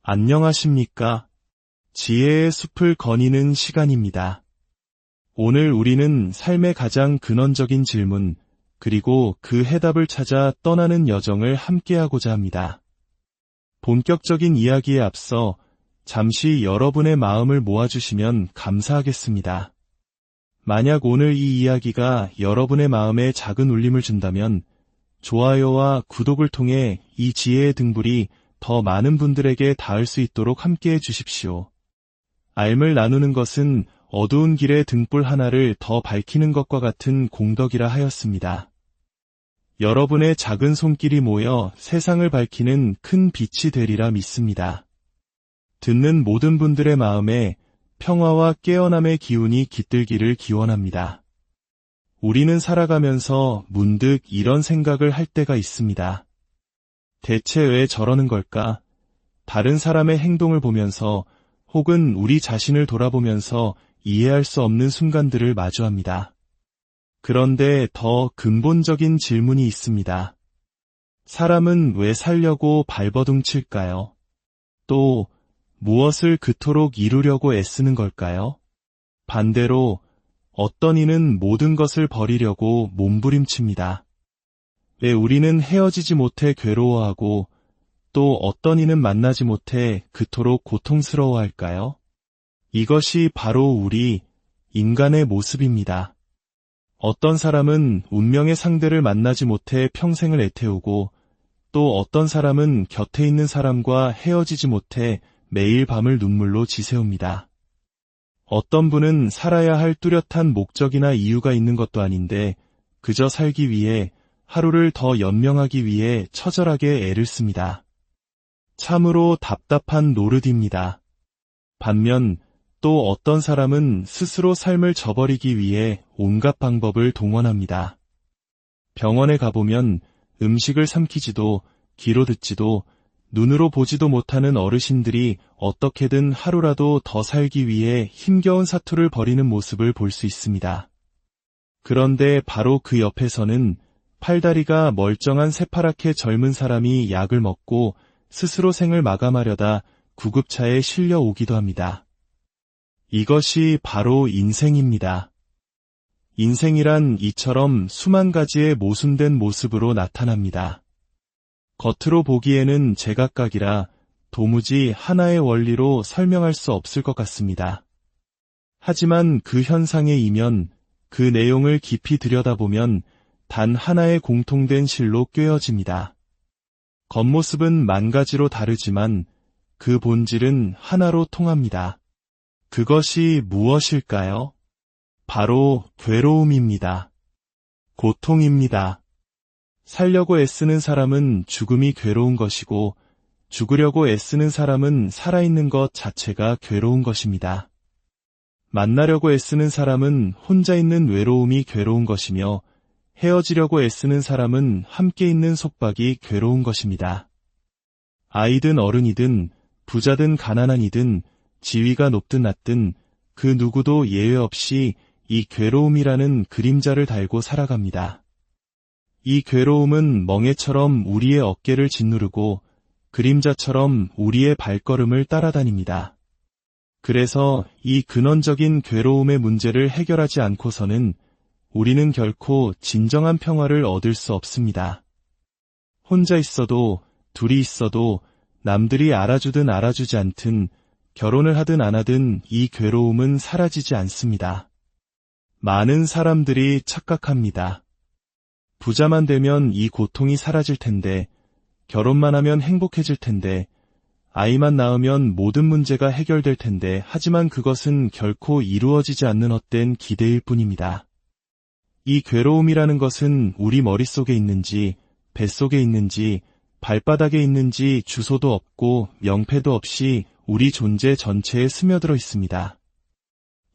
안녕하십니까? 지혜의 숲을 거니는 시간입니다. 오늘 우리는 삶의 가장 근원적인 질문, 그리고 그 해답을 찾아 떠나는 여정을 함께하고자 합니다. 본격적인 이야기에 앞서 잠시 여러분의 마음을 모아주시면 감사하겠습니다. 만약 오늘 이 이야기가 여러분의 마음에 작은 울림을 준다면 좋아요와 구독을 통해 이 지혜의 등불이 더 많은 분들에게 닿을 수 있도록 함께해 주십시오. 알을 나누는 것은 어두운 길의 등불 하나를 더 밝히는 것과 같은 공덕이라 하였습니다. 여러분의 작은 손길이 모여 세상을 밝히는 큰 빛이 되리라 믿습니다. 듣는 모든 분들의 마음에 평화와 깨어남의 기운이 깃들기를 기원합니다. 우리는 살아가면서 문득 이런 생각을 할 때가 있습니다. 대체 왜 저러는 걸까? 다른 사람의 행동을 보면서 혹은 우리 자신을 돌아보면서 이해할 수 없는 순간들을 마주합니다. 그런데 더 근본적인 질문이 있습니다. 사람은 왜 살려고 발버둥 칠까요? 또 무엇을 그토록 이루려고 애쓰는 걸까요? 반대로 어떤 이는 모든 것을 버리려고 몸부림칩니다. 왜 우리는 헤어지지 못해 괴로워하고 또 어떤 이는 만나지 못해 그토록 고통스러워할까요? 이것이 바로 우리 인간의 모습입니다. 어떤 사람은 운명의 상대를 만나지 못해 평생을 애태우고 또 어떤 사람은 곁에 있는 사람과 헤어지지 못해 매일 밤을 눈물로 지새웁니다. 어떤 분은 살아야 할 뚜렷한 목적이나 이유가 있는 것도 아닌데 그저 살기 위해 하루를 더 연명하기 위해 처절하게 애를 씁니다. 참으로 답답한 노릇입니다. 반면 또 어떤 사람은 스스로 삶을 저버리기 위해 온갖 방법을 동원합니다. 병원에 가보면 음식을 삼키지도 귀로 듣지도 눈으로 보지도 못하는 어르신들이 어떻게든 하루라도 더 살기 위해 힘겨운 사투를 벌이는 모습을 볼 수 있습니다. 그런데 바로 그 옆에서는 팔다리가 멀쩡한 새파랗게 젊은 사람이 약을 먹고 스스로 생을 마감하려다 구급차에 실려 오기도 합니다. 이것이 바로 인생입니다. 인생이란 이처럼 수만 가지의 모순된 모습으로 나타납니다. 겉으로 보기에는 제각각이라 도무지 하나의 원리로 설명할 수 없을 것 같습니다. 하지만 그 현상의 이면, 그 내용을 깊이 들여다보면 단 하나의 공통된 실로 꿰어집니다. 겉모습은 만 가지로 다르지만 그 본질은 하나로 통합니다. 그것이 무엇일까요? 바로 괴로움입니다. 고통입니다. 살려고 애쓰는 사람은 죽음이 괴로운 것이고 죽으려고 애쓰는 사람은 살아있는 것 자체가 괴로운 것입니다. 만나려고 애쓰는 사람은 혼자 있는 외로움이 괴로운 것이며 헤어지려고 애쓰는 사람은 함께 있는 속박이 괴로운 것입니다. 아이든 어른이든 부자든 가난한 이든 지위가 높든 낮든 그 누구도 예외 없이 이 괴로움이라는 그림자를 달고 살아갑니다. 이 괴로움은 멍에처럼 우리의 어깨를 짓누르고 그림자처럼 우리의 발걸음을 따라다닙니다. 그래서 이 근원적인 괴로움의 문제를 해결하지 않고서는 우리는 결코 진정한 평화를 얻을 수 없습니다. 혼자 있어도 둘이 있어도 남들이 알아주든 알아주지 않든 결혼을 하든 안 하든 이 괴로움은 사라지지 않습니다. 많은 사람들이 착각합니다. 부자만 되면 이 고통이 사라질 텐데, 결혼만 하면 행복해질 텐데, 아이만 낳으면 모든 문제가 해결될 텐데, 하지만 그것은 결코 이루어지지 않는 헛된 기대일 뿐입니다. 이 괴로움이라는 것은 우리 머릿속에 있는지, 뱃속에 있는지, 발바닥에 있는지 주소도 없고 명패도 없이 우리 존재 전체에 스며들어 있습니다.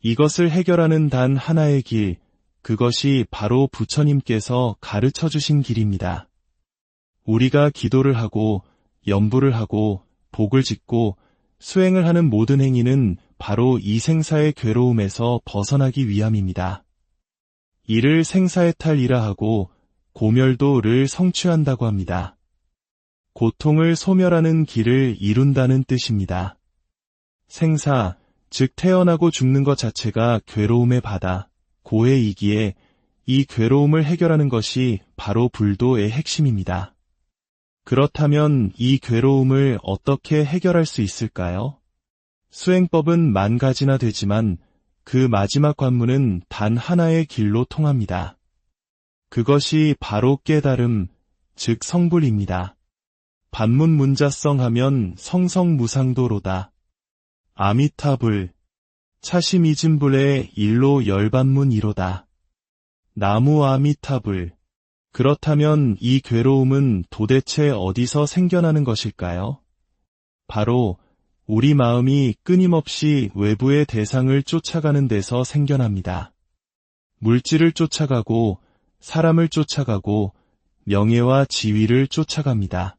이것을 해결하는 단 하나의 길, 그것이 바로 부처님께서 가르쳐 주신 길입니다. 우리가 기도를 하고 염불을 하고 복을 짓고 수행을 하는 모든 행위는 바로 이 생사의 괴로움에서 벗어나기 위함입니다. 이를 생사의 탈이라 하고 고멸도를 성취한다고 합니다. 고통을 소멸하는 길을 이룬다는 뜻입니다. 생사, 즉 태어나고 죽는 것 자체가 괴로움의 바다, 고해이기에 이 괴로움을 해결하는 것이 바로 불도의 핵심입니다. 그렇다면 이 괴로움을 어떻게 해결할 수 있을까요? 수행법은 만 가지나 되지만 그 마지막 관문은 단 하나의 길로 통합니다. 그것이 바로 깨달음, 즉 성불입니다. 반문 문자성 하면 성성무상도로다. 아미타불, 차심이진불의 일로 열반문이로다. 나무 아미타불. 그렇다면 이 괴로움은 도대체 어디서 생겨나는 것일까요? 바로 우리 마음이 끊임없이 외부의 대상을 쫓아가는 데서 생겨납니다. 물질을 쫓아가고 사람을 쫓아가고 명예와 지위를 쫓아갑니다.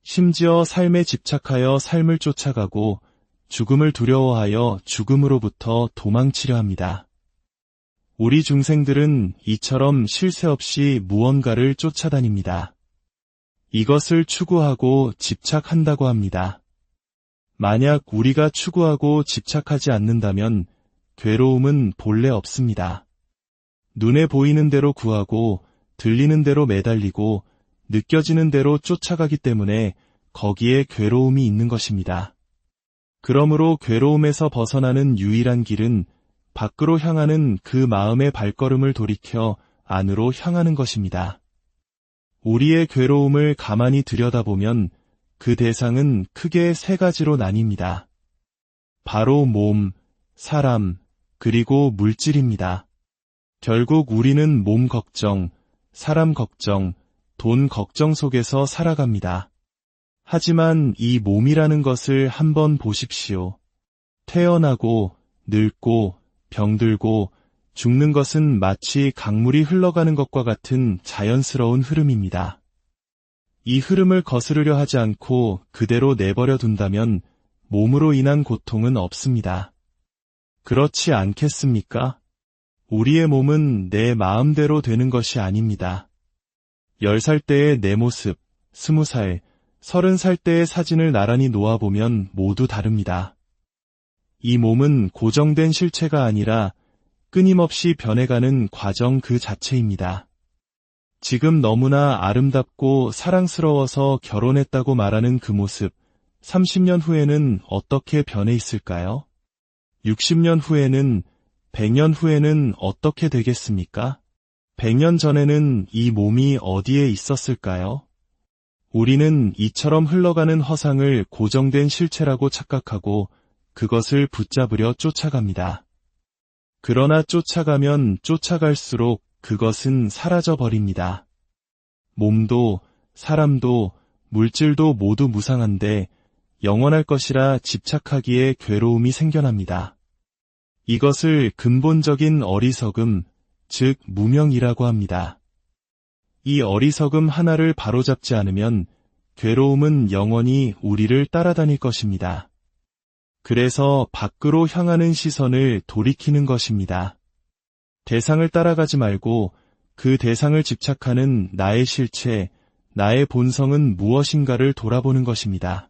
심지어 삶에 집착하여 삶을 쫓아가고 죽음을 두려워하여 죽음으로부터 도망치려 합니다. 우리 중생들은 이처럼 쉴 새 없이 무언가를 쫓아다닙니다. 이것을 추구하고 집착한다고 합니다. 만약 우리가 추구하고 집착하지 않는다면 괴로움은 본래 없습니다. 눈에 보이는 대로 구하고 들리는 대로 매달리고 느껴지는 대로 쫓아가기 때문에 거기에 괴로움이 있는 것입니다. 그러므로 괴로움에서 벗어나는 유일한 길은 밖으로 향하는 그 마음의 발걸음을 돌이켜 안으로 향하는 것입니다. 우리의 괴로움을 가만히 들여다보면 그 대상은 크게 세 가지로 나뉩니다. 바로 몸, 사람, 그리고 물질입니다. 결국 우리는 몸 걱정, 사람 걱정, 돈 걱정 속에서 살아갑니다. 하지만 이 몸이라는 것을 한번 보십시오. 태어나고, 늙고, 병들고, 죽는 것은 마치 강물이 흘러가는 것과 같은 자연스러운 흐름입니다. 이 흐름을 거스르려 하지 않고 그대로 내버려 둔다면 몸으로 인한 고통은 없습니다. 그렇지 않겠습니까? 우리의 몸은 내 마음대로 되는 것이 아닙니다. 10살 때의 내 모습, 20살, 30살 때의 사진을 나란히 놓아보면 모두 다릅니다. 이 몸은 고정된 실체가 아니라 끊임없이 변해가는 과정 그 자체입니다. 지금 너무나 아름답고 사랑스러워서 결혼했다고 말하는 그 모습, 30년 후에는 어떻게 변해 있을까요? 60년 후에는, 100년 후에는 어떻게 되겠습니까? 100년 전에는 이 몸이 어디에 있었을까요? 우리는 이처럼 흘러가는 허상을 고정된 실체라고 착각하고 그것을 붙잡으려 쫓아갑니다. 그러나 쫓아가면 쫓아갈수록 그것은 사라져버립니다. 몸도, 사람도, 물질도 모두 무상한데 영원할 것이라 집착하기에 괴로움이 생겨납니다. 이것을 근본적인 어리석음, 즉 무명이라고 합니다. 이 어리석음 하나를 바로잡지 않으면 괴로움은 영원히 우리를 따라다닐 것입니다. 그래서 밖으로 향하는 시선을 돌이키는 것입니다. 대상을 따라가지 말고 그 대상을 집착하는 나의 실체, 나의 본성은 무엇인가를 돌아보는 것입니다.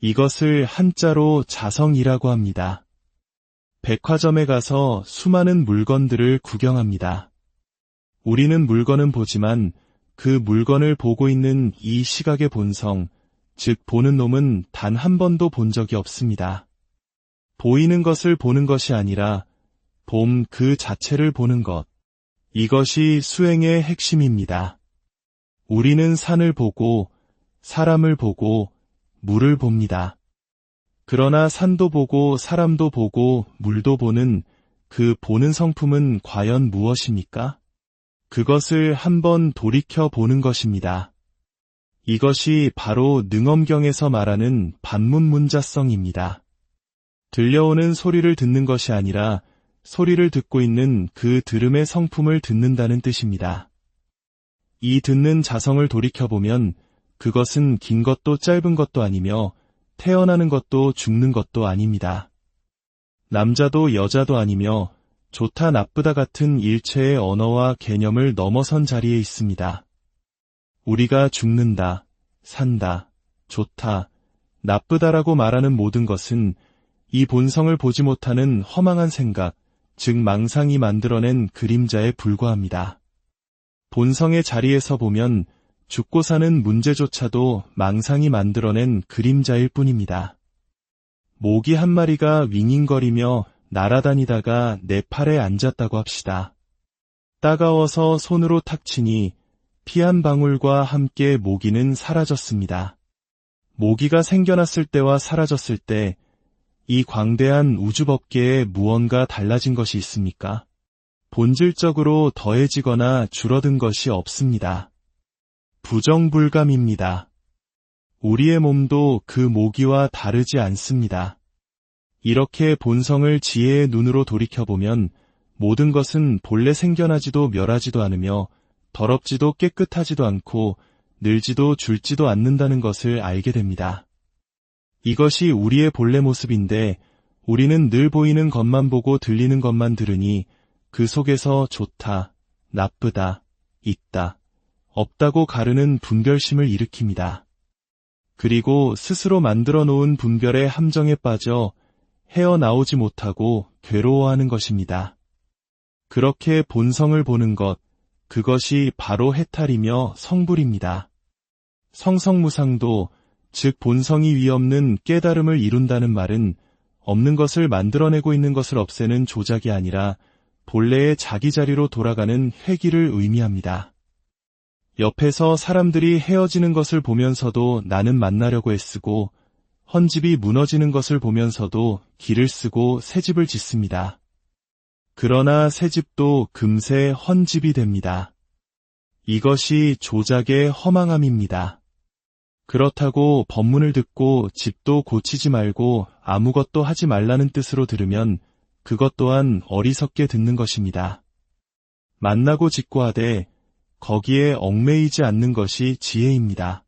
이것을 한자로 자성이라고 합니다. 백화점에 가서 수많은 물건들을 구경합니다. 우리는 물건은 보지만 그 물건을 보고 있는 이 시각의 본성, 즉 보는 놈은 단 한 번도 본 적이 없습니다. 보이는 것을 보는 것이 아니라 봄 그 자체를 보는 것. 이것이 수행의 핵심입니다. 우리는 산을 보고 사람을 보고 물을 봅니다. 그러나 산도 보고 사람도 보고 물도 보는 그 보는 성품은 과연 무엇입니까? 그것을 한번 돌이켜 보는 것입니다. 이것이 바로 능엄경에서 말하는 반문문자성입니다. 들려오는 소리를 듣는 것이 아니라 소리를 듣고 있는 그 들음의 성품을 듣는다는 뜻입니다. 이 듣는 자성을 돌이켜보면 그것은 긴 것도 짧은 것도 아니며 태어나는 것도 죽는 것도 아닙니다. 남자도 여자도 아니며 좋다 나쁘다 같은 일체의 언어와 개념을 넘어선 자리에 있습니다. 우리가 죽는다, 산다, 좋다, 나쁘다라고 말하는 모든 것은 이 본성을 보지 못하는 허망한 생각, 즉 망상이 만들어낸 그림자에 불과합니다. 본성의 자리에서 보면 죽고 사는 문제조차도 망상이 만들어낸 그림자일 뿐입니다. 모기 한 마리가 윙윙거리며 날아다니다가 내 팔에 앉았다고 합시다. 따가워서 손으로 탁 치니 피 한 방울과 함께 모기는 사라졌습니다. 모기가 생겨났을 때와 사라졌을 때 이 광대한 우주법계에 무언가 달라진 것이 있습니까? 본질적으로 더해지거나 줄어든 것이 없습니다. 부정불감입니다. 우리의 몸도 그 모기와 다르지 않습니다. 이렇게 본성을 지혜의 눈으로 돌이켜보면 모든 것은 본래 생겨나지도 멸하지도 않으며 더럽지도 깨끗하지도 않고 늘지도 줄지도 않는다는 것을 알게 됩니다. 이것이 우리의 본래 모습인데 우리는 늘 보이는 것만 보고 들리는 것만 들으니 그 속에서 좋다, 나쁘다, 있다, 없다고 가르는 분별심을 일으킵니다. 그리고 스스로 만들어 놓은 분별의 함정에 빠져 헤어나오지 못하고 괴로워하는 것입니다. 그렇게 본성을 보는 것, 그것이 바로 해탈이며 성불입니다. 성성무상도, 즉 본성이 위없는 깨달음을 이룬다는 말은 없는 것을 만들어내고 있는 것을 없애는 조작이 아니라 본래의 자기 자리로 돌아가는 회귀를 의미합니다. 옆에서 사람들이 헤어지는 것을 보면서도 나는 만나려고 애쓰고 헌집이 무너지는 것을 보면서도 길을 쓰고 새 집을 짓습니다. 그러나 새 집도 금세 헌집이 됩니다. 이것이 조작의 허망함입니다. 그렇다고 법문을 듣고 집도 고치지 말고 아무것도 하지 말라는 뜻으로 들으면 그것 또한 어리석게 듣는 것입니다. 만나고 짓고 하되 거기에 얽매이지 않는 것이 지혜입니다.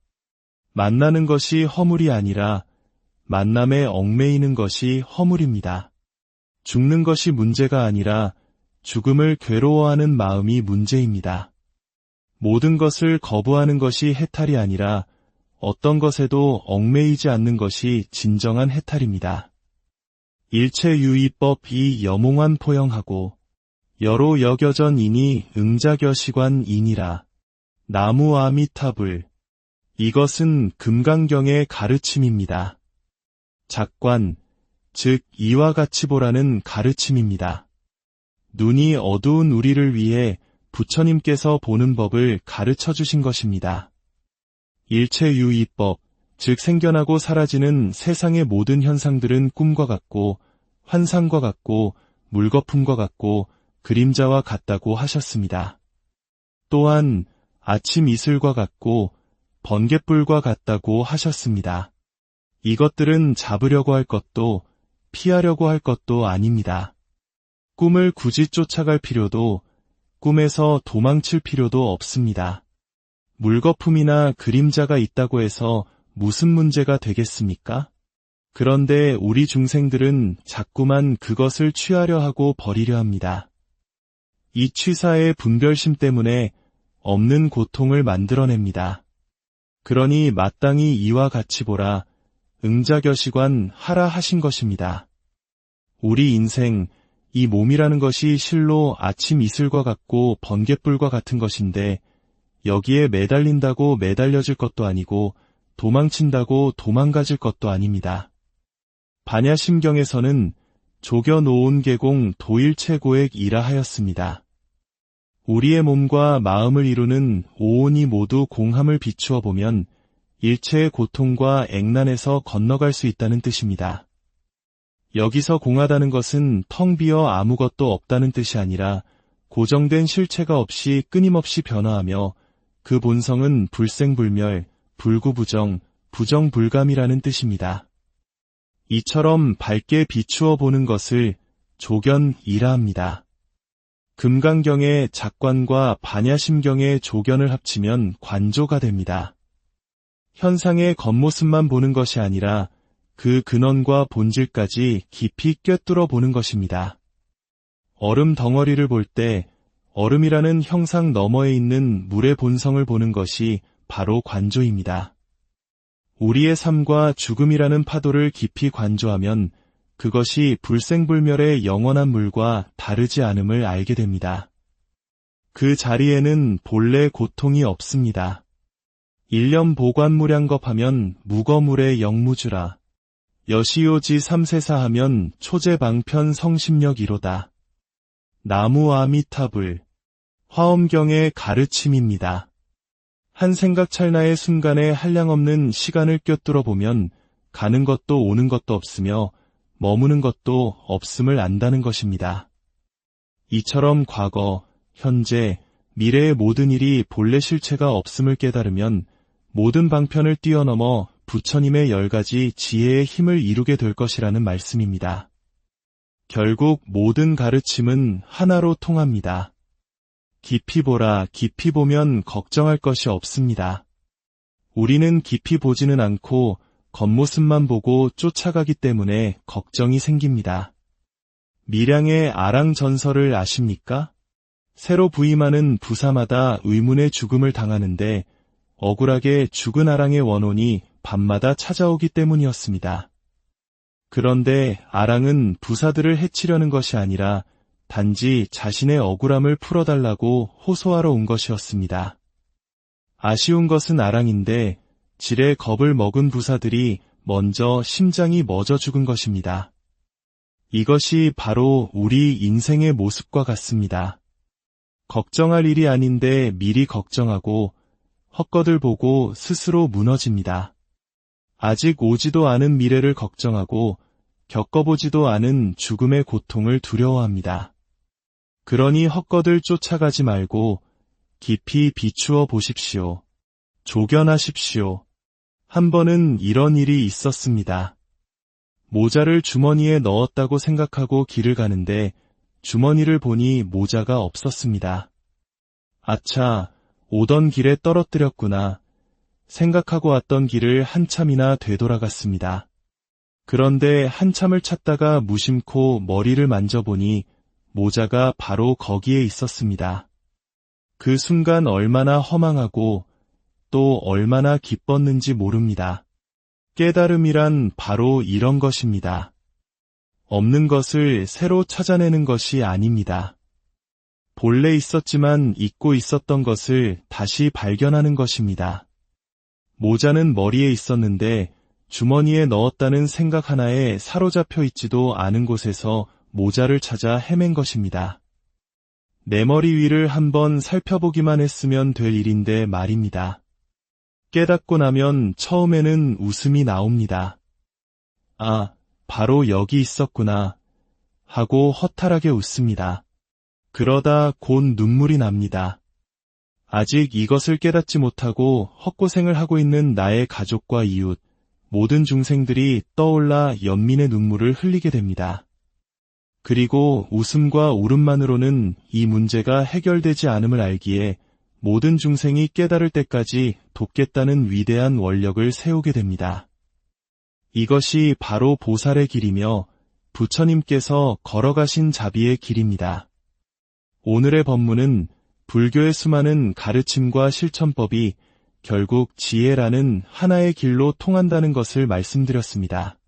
만나는 것이 허물이 아니라 만남에 얽매이는 것이 허물입니다. 죽는 것이 문제가 아니라 죽음을 괴로워하는 마음이 문제입니다. 모든 것을 거부하는 것이 해탈이 아니라 어떤 것에도 얽매이지 않는 것이 진정한 해탈입니다. 일체유의법 이 여몽한 포영하고 여로 여겨전이니 응자겨시관이니라. 나무 아미타불. 이것은 금강경의 가르침입니다. 작관, 즉 이와 같이 보라는 가르침입니다. 눈이 어두운 우리를 위해 부처님께서 보는 법을 가르쳐 주신 것입니다. 일체유의법, 즉 생겨나고 사라지는 세상의 모든 현상들은 꿈과 같고 환상과 같고 물거품과 같고 그림자와 같다고 하셨습니다. 또한 아침 이슬과 같고 번갯불과 같다고 하셨습니다. 이것들은 잡으려고 할 것도 피하려고 할 것도 아닙니다. 꿈을 굳이 쫓아갈 필요도 꿈에서 도망칠 필요도 없습니다. 물거품이나 그림자가 있다고 해서 무슨 문제가 되겠습니까? 그런데 우리 중생들은 자꾸만 그것을 취하려 하고 버리려 합니다. 이 취사의 분별심 때문에 없는 고통을 만들어냅니다. 그러니 마땅히 이와 같이 보라, 응자겨시관 하라 하신 것입니다. 우리 인생, 이 몸이라는 것이 실로 아침 이슬과 같고 번갯불과 같은 것인데 여기에 매달린다고 매달려질 것도 아니고 도망친다고 도망가질 것도 아닙니다. 반야심경에서는 조겨놓은 계공 도일체고액이라 하였습니다. 우리의 몸과 마음을 이루는 오온이 모두 공함을 비추어 보면 일체의 고통과 액난에서 건너갈 수 있다는 뜻입니다. 여기서 공하다는 것은 텅 비어 아무것도 없다는 뜻이 아니라 고정된 실체가 없이 끊임없이 변화하며 그 본성은 불생불멸, 불구부정, 부정불감이라는 뜻입니다. 이처럼 밝게 비추어 보는 것을 조견이라 합니다. 금강경의 작관과 반야심경의 조견을 합치면 관조가 됩니다. 현상의 겉모습만 보는 것이 아니라 그 근원과 본질까지 깊이 꿰뚫어 보는 것입니다. 얼음 덩어리를 볼 때 얼음이라는 형상 너머에 있는 물의 본성을 보는 것이 바로 관조입니다. 우리의 삶과 죽음이라는 파도를 깊이 관조하면 그것이 불생불멸의 영원한 물과 다르지 않음을 알게 됩니다. 그 자리에는 본래 고통이 없습니다. 일념 보관무량겁하면 무거물의 영무주라. 여시오지 삼세사하면 초제방편 성심력이로다. 나무 아미타불. 화엄경의 가르침입니다. 한 생각 찰나의 순간에 한량없는 시간을 꿰뚫어 보면 가는 것도 오는 것도 없으며 머무는 것도 없음을 안다는 것입니다. 이처럼 과거, 현재, 미래의 모든 일이 본래 실체가 없음을 깨달으면 모든 방편을 뛰어넘어 부처님의 10가지 지혜의 힘을 이루게 될 것이라는 말씀입니다. 결국 모든 가르침은 하나로 통합니다. 깊이 보라, 깊이 보면 걱정할 것이 없습니다. 우리는 깊이 보지는 않고 겉모습만 보고 쫓아가기 때문에 걱정이 생깁니다. 밀양의 아랑 전설을 아십니까? 새로 부임하는 부사마다 의문의 죽음을 당하는데 억울하게 죽은 아랑의 원혼이 밤마다 찾아오기 때문이었습니다. 그런데 아랑은 부사들을 해치려는 것이 아니라 단지 자신의 억울함을 풀어달라고 호소하러 온 것이었습니다. 아쉬운 것은 아랑인데 질의 겁을 먹은 부사들이 먼저 심장이 멎어 죽은 것입니다. 이것이 바로 우리 인생의 모습과 같습니다. 걱정할 일이 아닌데 미리 걱정하고 헛것을 보고 스스로 무너집니다. 아직 오지도 않은 미래를 걱정하고 겪어보지도 않은 죽음의 고통을 두려워합니다. 그러니 헛것을 쫓아가지 말고 깊이 비추어 보십시오. 조견하십시오. 한 번은 이런 일이 있었습니다. 모자를 주머니에 넣었다고 생각하고 길을 가는데 주머니를 보니 모자가 없었습니다. 아차, 오던 길에 떨어뜨렸구나. 생각하고 왔던 길을 한참이나 되돌아갔습니다. 그런데 한참을 찾다가 무심코 머리를 만져보니 모자가 바로 거기에 있었습니다. 그 순간 얼마나 허망하고 또 얼마나 기뻤는지 모릅니다. 깨달음이란 바로 이런 것입니다. 없는 것을 새로 찾아내는 것이 아닙니다. 본래 있었지만 잊고 있었던 것을 다시 발견하는 것입니다. 모자는 머리에 있었는데 주머니에 넣었다는 생각 하나에 사로잡혀 있지도 않은 곳에서 모자를 찾아 헤맨 것입니다. 내 머리 위를 한번 살펴보기만 했으면 될 일인데 말입니다. 깨닫고 나면 처음에는 웃음이 나옵니다. 아, 바로 여기 있었구나 하고 허탈하게 웃습니다. 그러다 곧 눈물이 납니다. 아직 이것을 깨닫지 못하고 헛고생을 하고 있는 나의 가족과 이웃, 모든 중생들이 떠올라 연민의 눈물을 흘리게 됩니다. 그리고 웃음과 울음만으로는 이 문제가 해결되지 않음을 알기에 모든 중생이 깨달을 때까지 돕겠다는 위대한 원력을 세우게 됩니다. 이것이 바로 보살의 길이며 부처님께서 걸어가신 자비의 길입니다. 오늘의 법문은 불교의 수많은 가르침과 실천법이 결국 지혜라는 하나의 길로 통한다는 것을 말씀드렸습니다.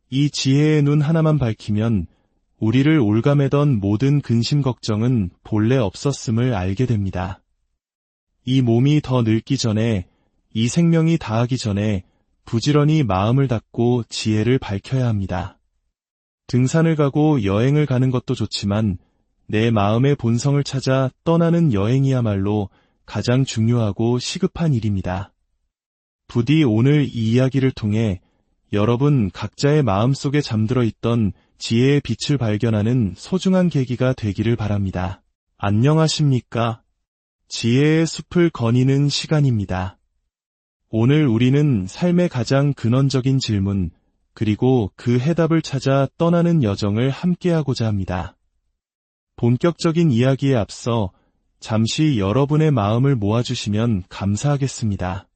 이 지혜의 눈 하나만 밝히면 우리를 올가매던 모든 근심 걱정은 본래 없었음을 알게 됩니다. 이 몸이 더 늙기 전에, 이 생명이 다하기 전에 부지런히 마음을 닫고 지혜를 밝혀야 합니다. 등산을 가고 여행을 가는 것도 좋지만 내 마음의 본성을 찾아 떠나는 여행이야말로 가장 중요하고 시급한 일입니다. 부디 오늘 이 이야기를 통해 여러분 각자의 마음속에 잠들어 있던 지혜의 빛을 발견하는 소중한 계기가 되기를 바랍니다. 안녕하십니까? 지혜의 숲을 거니는 시간입니다. 오늘 우리는 삶의 가장 근원적인 질문, 그리고 그 해답을 찾아 떠나는 여정을 함께하고자 합니다. 본격적인 이야기에 앞서 잠시 여러분의 마음을 모아주시면 감사하겠습니다.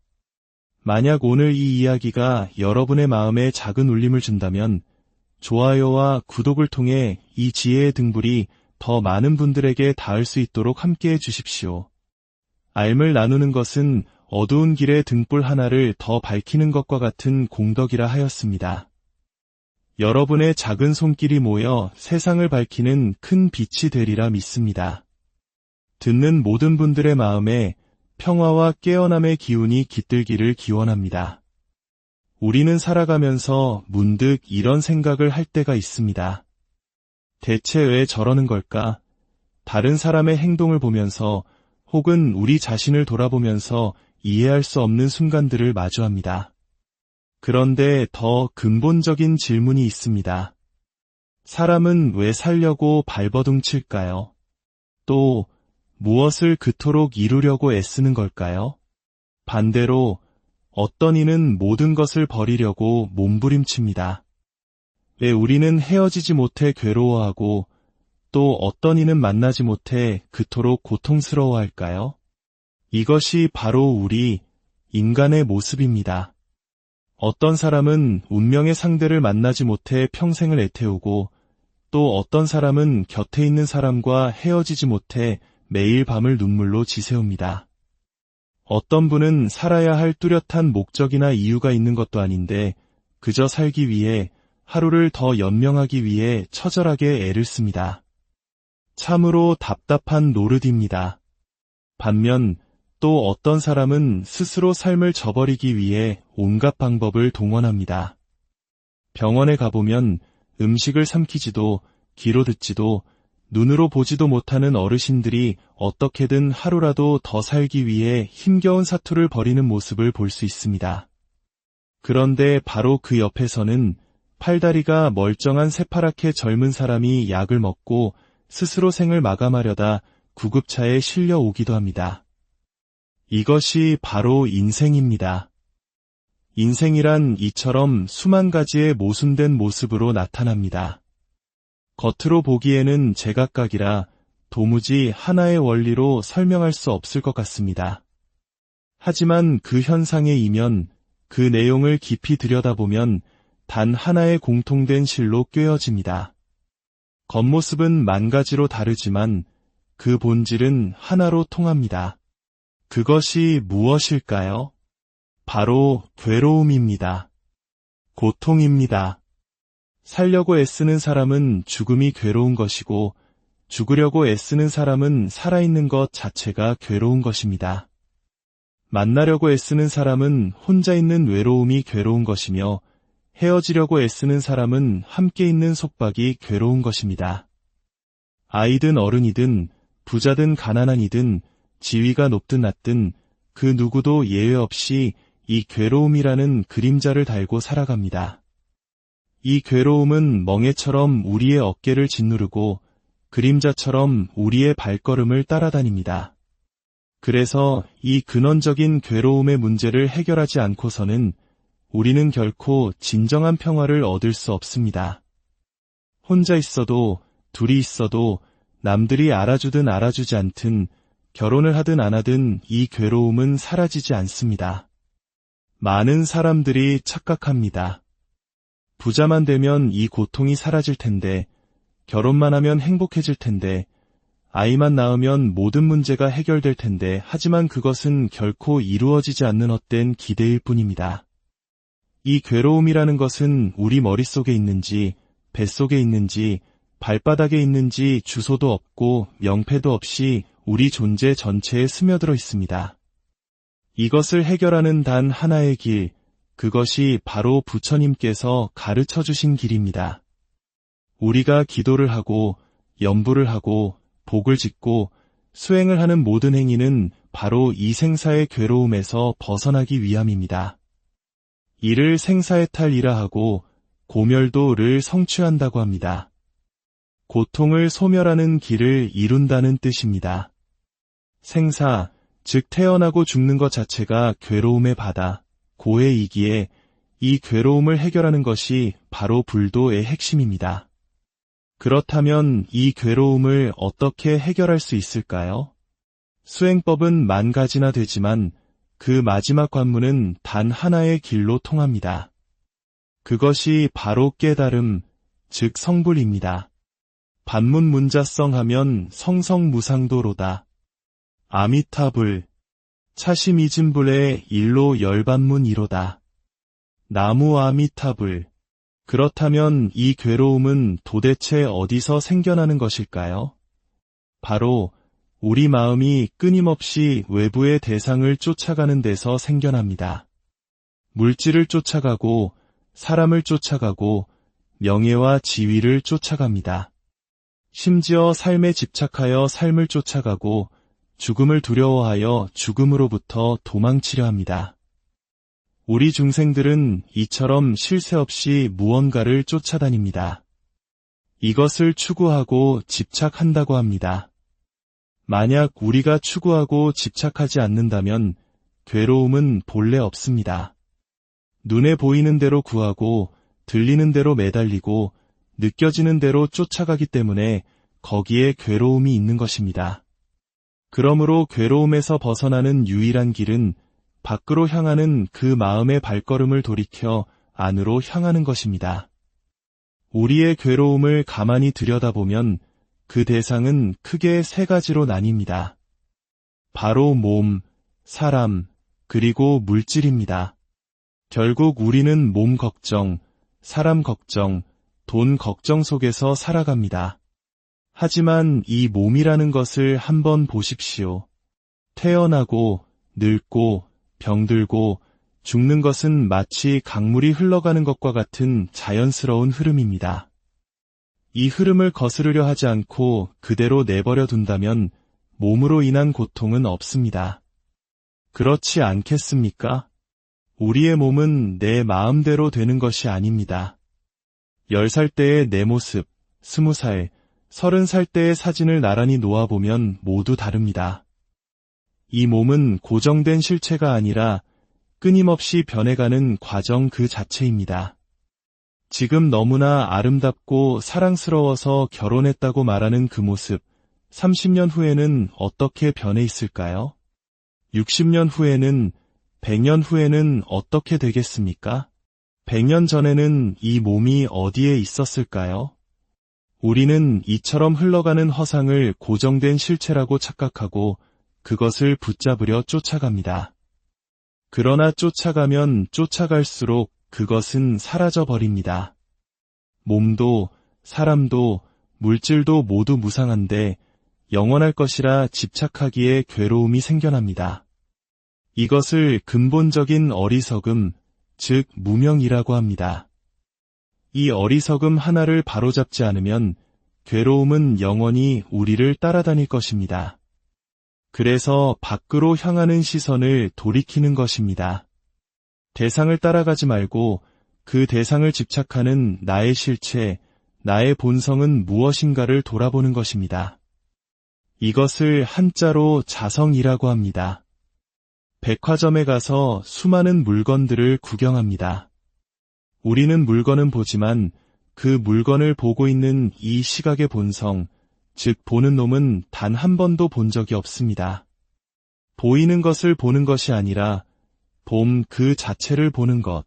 만약 오늘 이 이야기가 여러분의 마음에 작은 울림을 준다면 좋아요와 구독을 통해 이 지혜의 등불이 더 많은 분들에게 닿을 수 있도록 함께해 주십시오. 알을 나누는 것은 어두운 길에 등불 하나를 더 밝히는 것과 같은 공덕이라 하였습니다. 여러분의 작은 손길이 모여 세상을 밝히는 큰 빛이 되리라 믿습니다. 듣는 모든 분들의 마음에 평화와 깨어남의 기운이 깃들기를 기원합니다. 우리는 살아가면서 문득 이런 생각을 할 때가 있습니다. 대체 왜 저러는 걸까? 다른 사람의 행동을 보면서 혹은 우리 자신을 돌아보면서 이해할 수 없는 순간들을 마주합니다. 그런데 더 근본적인 질문이 있습니다. 사람은 왜 살려고 발버둥 칠까요? 또 무엇을 그토록 이루려고 애쓰는 걸까요? 반대로 어떤 이는 모든 것을 버리려고 몸부림칩니다. 왜 우리는 헤어지지 못해 괴로워하고 또 어떤 이는 만나지 못해 그토록 고통스러워할까요? 이것이 바로 우리 인간의 모습입니다. 어떤 사람은 운명의 상대를 만나지 못해 평생을 애태우고 또 어떤 사람은 곁에 있는 사람과 헤어지지 못해 매일 밤을 눈물로 지새웁니다. 어떤 분은 살아야 할 뚜렷한 목적이나 이유가 있는 것도 아닌데 그저 살기 위해 하루를 더 연명하기 위해 처절하게 애를 씁니다. 참으로 답답한 노릇입니다. 반면 또 어떤 사람은 스스로 삶을 저버리기 위해 온갖 방법을 동원합니다. 병원에 가보면 음식을 삼키지도 귀로 듣지도 눈으로 보지도 못하는 어르신들이 어떻게든 하루라도 더 살기 위해 힘겨운 사투를 벌이는 모습을 볼 수 있습니다. 그런데 바로 그 옆에서는 팔다리가 멀쩡한 새파랗게 젊은 사람이 약을 먹고 스스로 생을 마감하려다 구급차에 실려 오기도 합니다. 이것이 바로 인생입니다. 인생이란 이처럼 수만 가지의 모순된 모습으로 나타납니다. 겉으로 보기에는 제각각이라 도무지 하나의 원리로 설명할 수 없을 것 같습니다. 하지만 그 현상의 이면, 그 내용을 깊이 들여다보면 단 하나의 공통된 실로 꿰어집니다. 겉모습은 만 가지로 다르지만 그 본질은 하나로 통합니다. 그것이 무엇일까요? 바로 괴로움입니다. 고통입니다. 살려고 애쓰는 사람은 죽음이 괴로운 것이고 죽으려고 애쓰는 사람은 살아있는 것 자체가 괴로운 것입니다. 만나려고 애쓰는 사람은 혼자 있는 외로움이 괴로운 것이며 헤어지려고 애쓰는 사람은 함께 있는 속박이 괴로운 것입니다. 아이든 어른이든 부자든 가난한 이든 지위가 높든 낮든 그 누구도 예외 없이 이 괴로움이라는 그림자를 달고 살아갑니다. 이 괴로움은 멍에처럼 우리의 어깨를 짓누르고 그림자처럼 우리의 발걸음을 따라다닙니다. 그래서 이 근원적인 괴로움의 문제를 해결하지 않고서는 우리는 결코 진정한 평화를 얻을 수 없습니다. 혼자 있어도 둘이 있어도 남들이 알아주든 알아주지 않든 결혼을 하든 안 하든 이 괴로움은 사라지지 않습니다. 많은 사람들이 착각합니다. 부자만 되면 이 고통이 사라질 텐데, 결혼만 하면 행복해질 텐데, 아이만 낳으면 모든 문제가 해결될 텐데, 하지만 그것은 결코 이루어지지 않는 헛된 기대일 뿐입니다. 이 괴로움이라는 것은 우리 머릿속에 있는지, 뱃속에 있는지, 발바닥에 있는지 주소도 없고 명패도 없이 우리 존재 전체에 스며들어 있습니다. 이것을 해결하는 단 하나의 길, 그것이 바로 부처님께서 가르쳐 주신 길입니다. 우리가 기도를 하고 염불을 하고 복을 짓고 수행을 하는 모든 행위는 바로 이 생사의 괴로움에서 벗어나기 위함입니다. 이를 생사해탈이라 하고 고멸도를 성취한다고 합니다. 고통을 소멸하는 길을 이룬다는 뜻입니다. 생사, 즉 태어나고 죽는 것 자체가 괴로움의 바다, 고해이기에 이 괴로움을 해결하는 것이 바로 불도의 핵심입니다. 그렇다면 이 괴로움을 어떻게 해결할 수 있을까요? 수행법은 만 가지나 되지만 그 마지막 관문은 단 하나의 길로 통합니다. 그것이 바로 깨달음, 즉 성불입니다. 반문문자성 하면 성성무상도로다. 아미타불. 차시미진불의 일로 열반문이로다. 나무 아미타불. 그렇다면 이 괴로움은 도대체 어디서 생겨나는 것일까요? 바로 우리 마음이 끊임없이 외부의 대상을 쫓아가는 데서 생겨납니다. 물질을 쫓아가고, 사람을 쫓아가고, 명예와 지위를 쫓아갑니다. 심지어 삶에 집착하여 삶을 쫓아가고, 죽음을 두려워하여 죽음으로부터 도망치려 합니다. 우리 중생들은 이처럼 쉴 새 없이 무언가를 쫓아다닙니다. 이것을 추구하고 집착한다고 합니다. 만약 우리가 추구하고 집착하지 않는다면 괴로움은 본래 없습니다. 눈에 보이는 대로 구하고 들리는 대로 매달리고 느껴지는 대로 쫓아가기 때문에 거기에 괴로움이 있는 것입니다. 그러므로 괴로움에서 벗어나는 유일한 길은 밖으로 향하는 그 마음의 발걸음을 돌이켜 안으로 향하는 것입니다. 우리의 괴로움을 가만히 들여다보면 그 대상은 크게 세 가지로 나뉩니다. 바로 몸, 사람, 그리고 물질입니다. 결국 우리는 몸 걱정, 사람 걱정, 돈 걱정 속에서 살아갑니다. 하지만 이 몸이라는 것을 한번 보십시오. 태어나고, 늙고, 병들고, 죽는 것은 마치 강물이 흘러가는 것과 같은 자연스러운 흐름입니다. 이 흐름을 거스르려 하지 않고 그대로 내버려 둔다면 몸으로 인한 고통은 없습니다. 그렇지 않겠습니까? 우리의 몸은 내 마음대로 되는 것이 아닙니다. 10살 때의 내 모습, 20살, 30살 때의 사진을 나란히 놓아보면 모두 다릅니다. 이 몸은 고정된 실체가 아니라 끊임없이 변해가는 과정 그 자체입니다. 지금 너무나 아름답고 사랑스러워서 결혼했다고 말하는 그 모습, 30년 후에는 어떻게 변해 있을까요? 60년 후에는, 100년 후에는 어떻게 되겠습니까? 100년 전에는 이 몸이 어디에 있었을까요? 우리는 이처럼 흘러가는 허상을 고정된 실체라고 착각하고 그것을 붙잡으려 쫓아갑니다. 그러나 쫓아가면 쫓아갈수록 그것은 사라져 버립니다. 몸도, 사람도, 물질도 모두 무상한데 영원할 것이라 집착하기에 괴로움이 생겨납니다. 이것을 근본적인 어리석음, 즉 무명이라고 합니다. 이 어리석음 하나를 바로잡지 않으면 괴로움은 영원히 우리를 따라다닐 것입니다. 그래서 밖으로 향하는 시선을 돌이키는 것입니다. 대상을 따라가지 말고 그 대상을 집착하는 나의 실체, 나의 본성은 무엇인가를 돌아보는 것입니다. 이것을 한자로 자성이라고 합니다. 백화점에 가서 수많은 물건들을 구경합니다. 우리는 물건은 보지만 그 물건을 보고 있는 이 시각의 본성, 즉 보는 놈은 단 한 번도 본 적이 없습니다. 보이는 것을 보는 것이 아니라 봄 그 자체를 보는 것.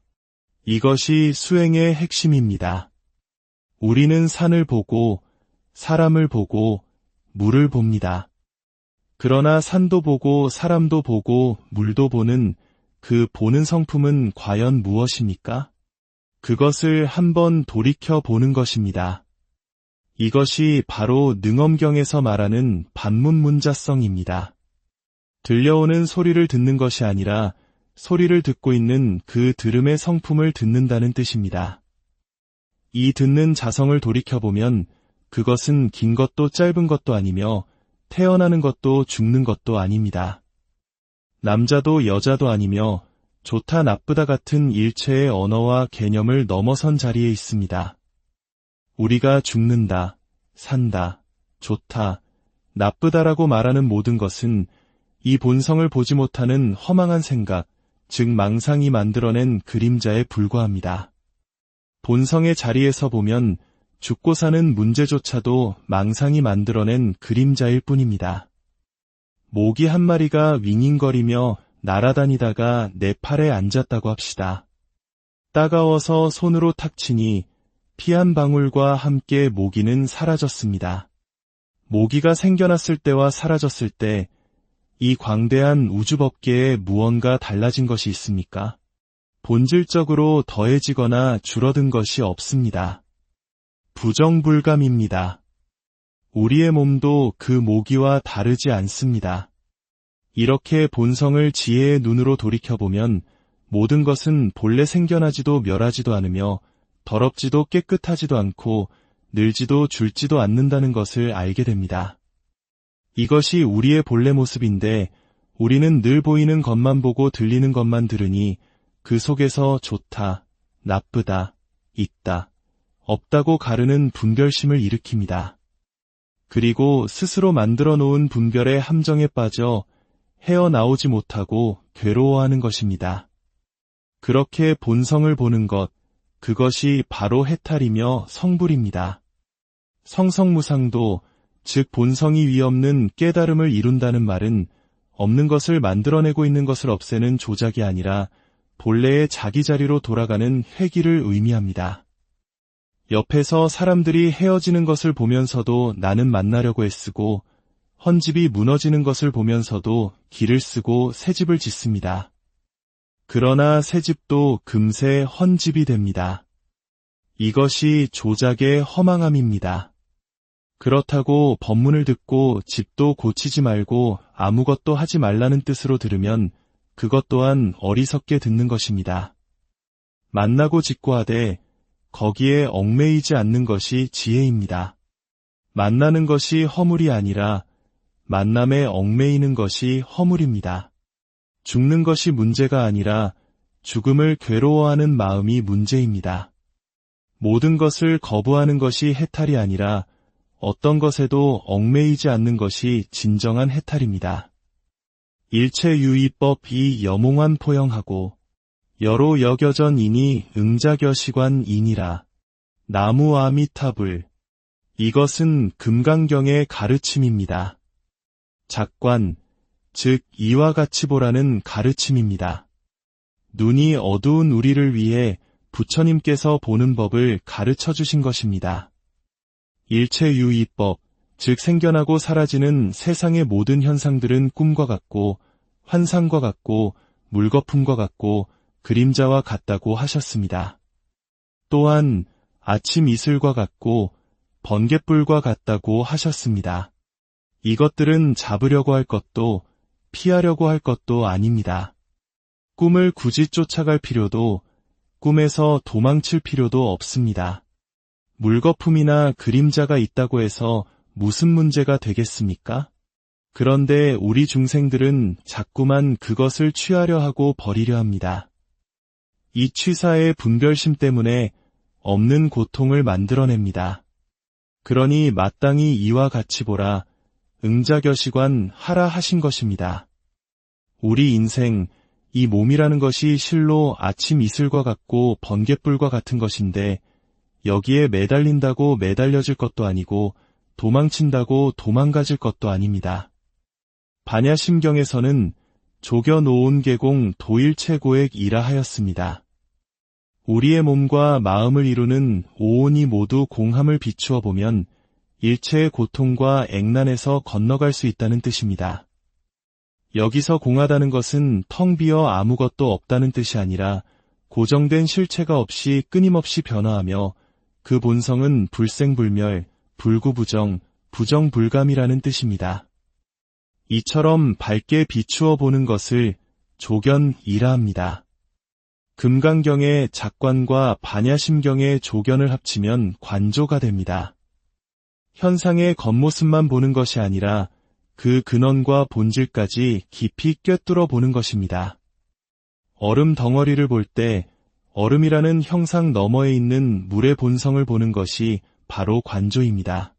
이것이 수행의 핵심입니다. 우리는 산을 보고, 사람을 보고, 물을 봅니다. 그러나 산도 보고, 사람도 보고, 물도 보는 그 보는 성품은 과연 무엇입니까? 그것을 한번 돌이켜 보는 것입니다. 이것이 바로 능엄경에서 말하는 반문문자성입니다. 들려오는 소리를 듣는 것이 아니라 소리를 듣고 있는 그 들음의 성품을 듣는다는 뜻입니다. 이 듣는 자성을 돌이켜보면 그것은 긴 것도 짧은 것도 아니며 태어나는 것도 죽는 것도 아닙니다. 남자도 여자도 아니며 좋다 나쁘다 같은 일체의 언어와 개념을 넘어선 자리에 있습니다. 우리가 죽는다, 산다, 좋다, 나쁘다라고 말하는 모든 것은 이 본성을 보지 못하는 허망한 생각, 즉 망상이 만들어낸 그림자에 불과합니다. 본성의 자리에서 보면 죽고 사는 문제조차도 망상이 만들어낸 그림자일 뿐입니다. 모기 한 마리가 윙윙거리며 날아다니다가 내 팔에 앉았다고 합시다. 따가워서 손으로 탁 치니 피 한 방울과 함께 모기는 사라졌습니다. 모기가 생겨났을 때와 사라졌을 때 이 광대한 우주법계에 무언가 달라진 것이 있습니까? 본질적으로 더해지거나 줄어든 것이 없습니다. 부정불감입니다. 우리의 몸도 그 모기와 다르지 않습니다. 이렇게 본성을 지혜의 눈으로 돌이켜보면 모든 것은 본래 생겨나지도 멸하지도 않으며 더럽지도 깨끗하지도 않고 늘지도 줄지도 않는다는 것을 알게 됩니다. 이것이 우리의 본래 모습인데 우리는 늘 보이는 것만 보고 들리는 것만 들으니 그 속에서 좋다, 나쁘다, 있다, 없다고 가르는 분별심을 일으킵니다. 그리고 스스로 만들어 놓은 분별의 함정에 빠져 헤어나오지 못하고 괴로워하는 것입니다. 그렇게 본성을 보는 것, 그것이 바로 해탈이며 성불입니다. 성성무상도, 즉 본성이 위없는 깨달음을 이룬다는 말은 없는 것을 만들어내고 있는 것을 없애는 조작이 아니라 본래의 자기 자리로 돌아가는 회귀를 의미합니다. 옆에서 사람들이 헤어지는 것을 보면서도 나는 만나려고 애쓰고 헌집이 무너지는 것을 보면서도 길을 쓰고 새 집을 짓습니다. 그러나 새 집도 금세 헌집이 됩니다. 이것이 조작의 허망함입니다. 그렇다고 법문을 듣고 집도 고치지 말고 아무것도 하지 말라는 뜻으로 들으면 그것 또한 어리석게 듣는 것입니다. 만나고 짓고 하되 거기에 얽매이지 않는 것이 지혜입니다. 만나는 것이 허물이 아니라 만남에 얽매이는 것이 허물입니다. 죽는 것이 문제가 아니라 죽음을 괴로워하는 마음이 문제입니다. 모든 것을 거부하는 것이 해탈이 아니라 어떤 것에도 얽매이지 않는 것이 진정한 해탈입니다. 일체유의법이 여몽한 포영하고 여로 여겨전이니 응자겨시관이니라. 나무 아미타불. 이것은 금강경의 가르침입니다. 작관, 즉 이와 같이 보라는 가르침입니다. 눈이 어두운 우리를 위해 부처님께서 보는 법을 가르쳐 주신 것입니다. 일체유의법, 즉 생겨나고 사라지는 세상의 모든 현상들은 꿈과 같고 환상과 같고 물거품과 같고 그림자와 같다고 하셨습니다. 또한 아침 이슬과 같고 번갯불과 같다고 하셨습니다. 이것들은 잡으려고 할 것도 피하려고 할 것도 아닙니다. 꿈을 굳이 쫓아갈 필요도 꿈에서 도망칠 필요도 없습니다. 물거품이나 그림자가 있다고 해서 무슨 문제가 되겠습니까? 그런데 우리 중생들은 자꾸만 그것을 취하려 하고 버리려 합니다. 이 취사의 분별심 때문에 없는 고통을 만들어냅니다. 그러니 마땅히 이와 같이 보라, 응자겨시관 하라 하신 것입니다. 우리 인생, 이 몸이라는 것이 실로 아침 이슬과 같고 번갯불과 같은 것인데 여기에 매달린다고 매달려질 것도 아니고 도망친다고 도망가질 것도 아닙니다. 반야심경에서는 조겨놓은 계공 도일체고액이라 하였습니다. 우리의 몸과 마음을 이루는 오온이 모두 공함을 비추어 보면 일체의 고통과 액난에서 건너갈 수 있다는 뜻입니다. 여기서 공하다는 것은 텅 비어 아무것도 없다는 뜻이 아니라 고정된 실체가 없이 끊임없이 변화하며 그 본성은 불생불멸, 불구부정, 부정불감이라는 뜻입니다. 이처럼 밝게 비추어 보는 것을 조견이라 합니다. 금강경의 작관과 반야심경의 조견을 합치면 관조가 됩니다. 현상의 겉모습만 보는 것이 아니라 그 근원과 본질까지 깊이 꿰뚫어 보는 것입니다. 얼음 덩어리를 볼 때 얼음이라는 형상 너머에 있는 물의 본성을 보는 것이 바로 관조입니다.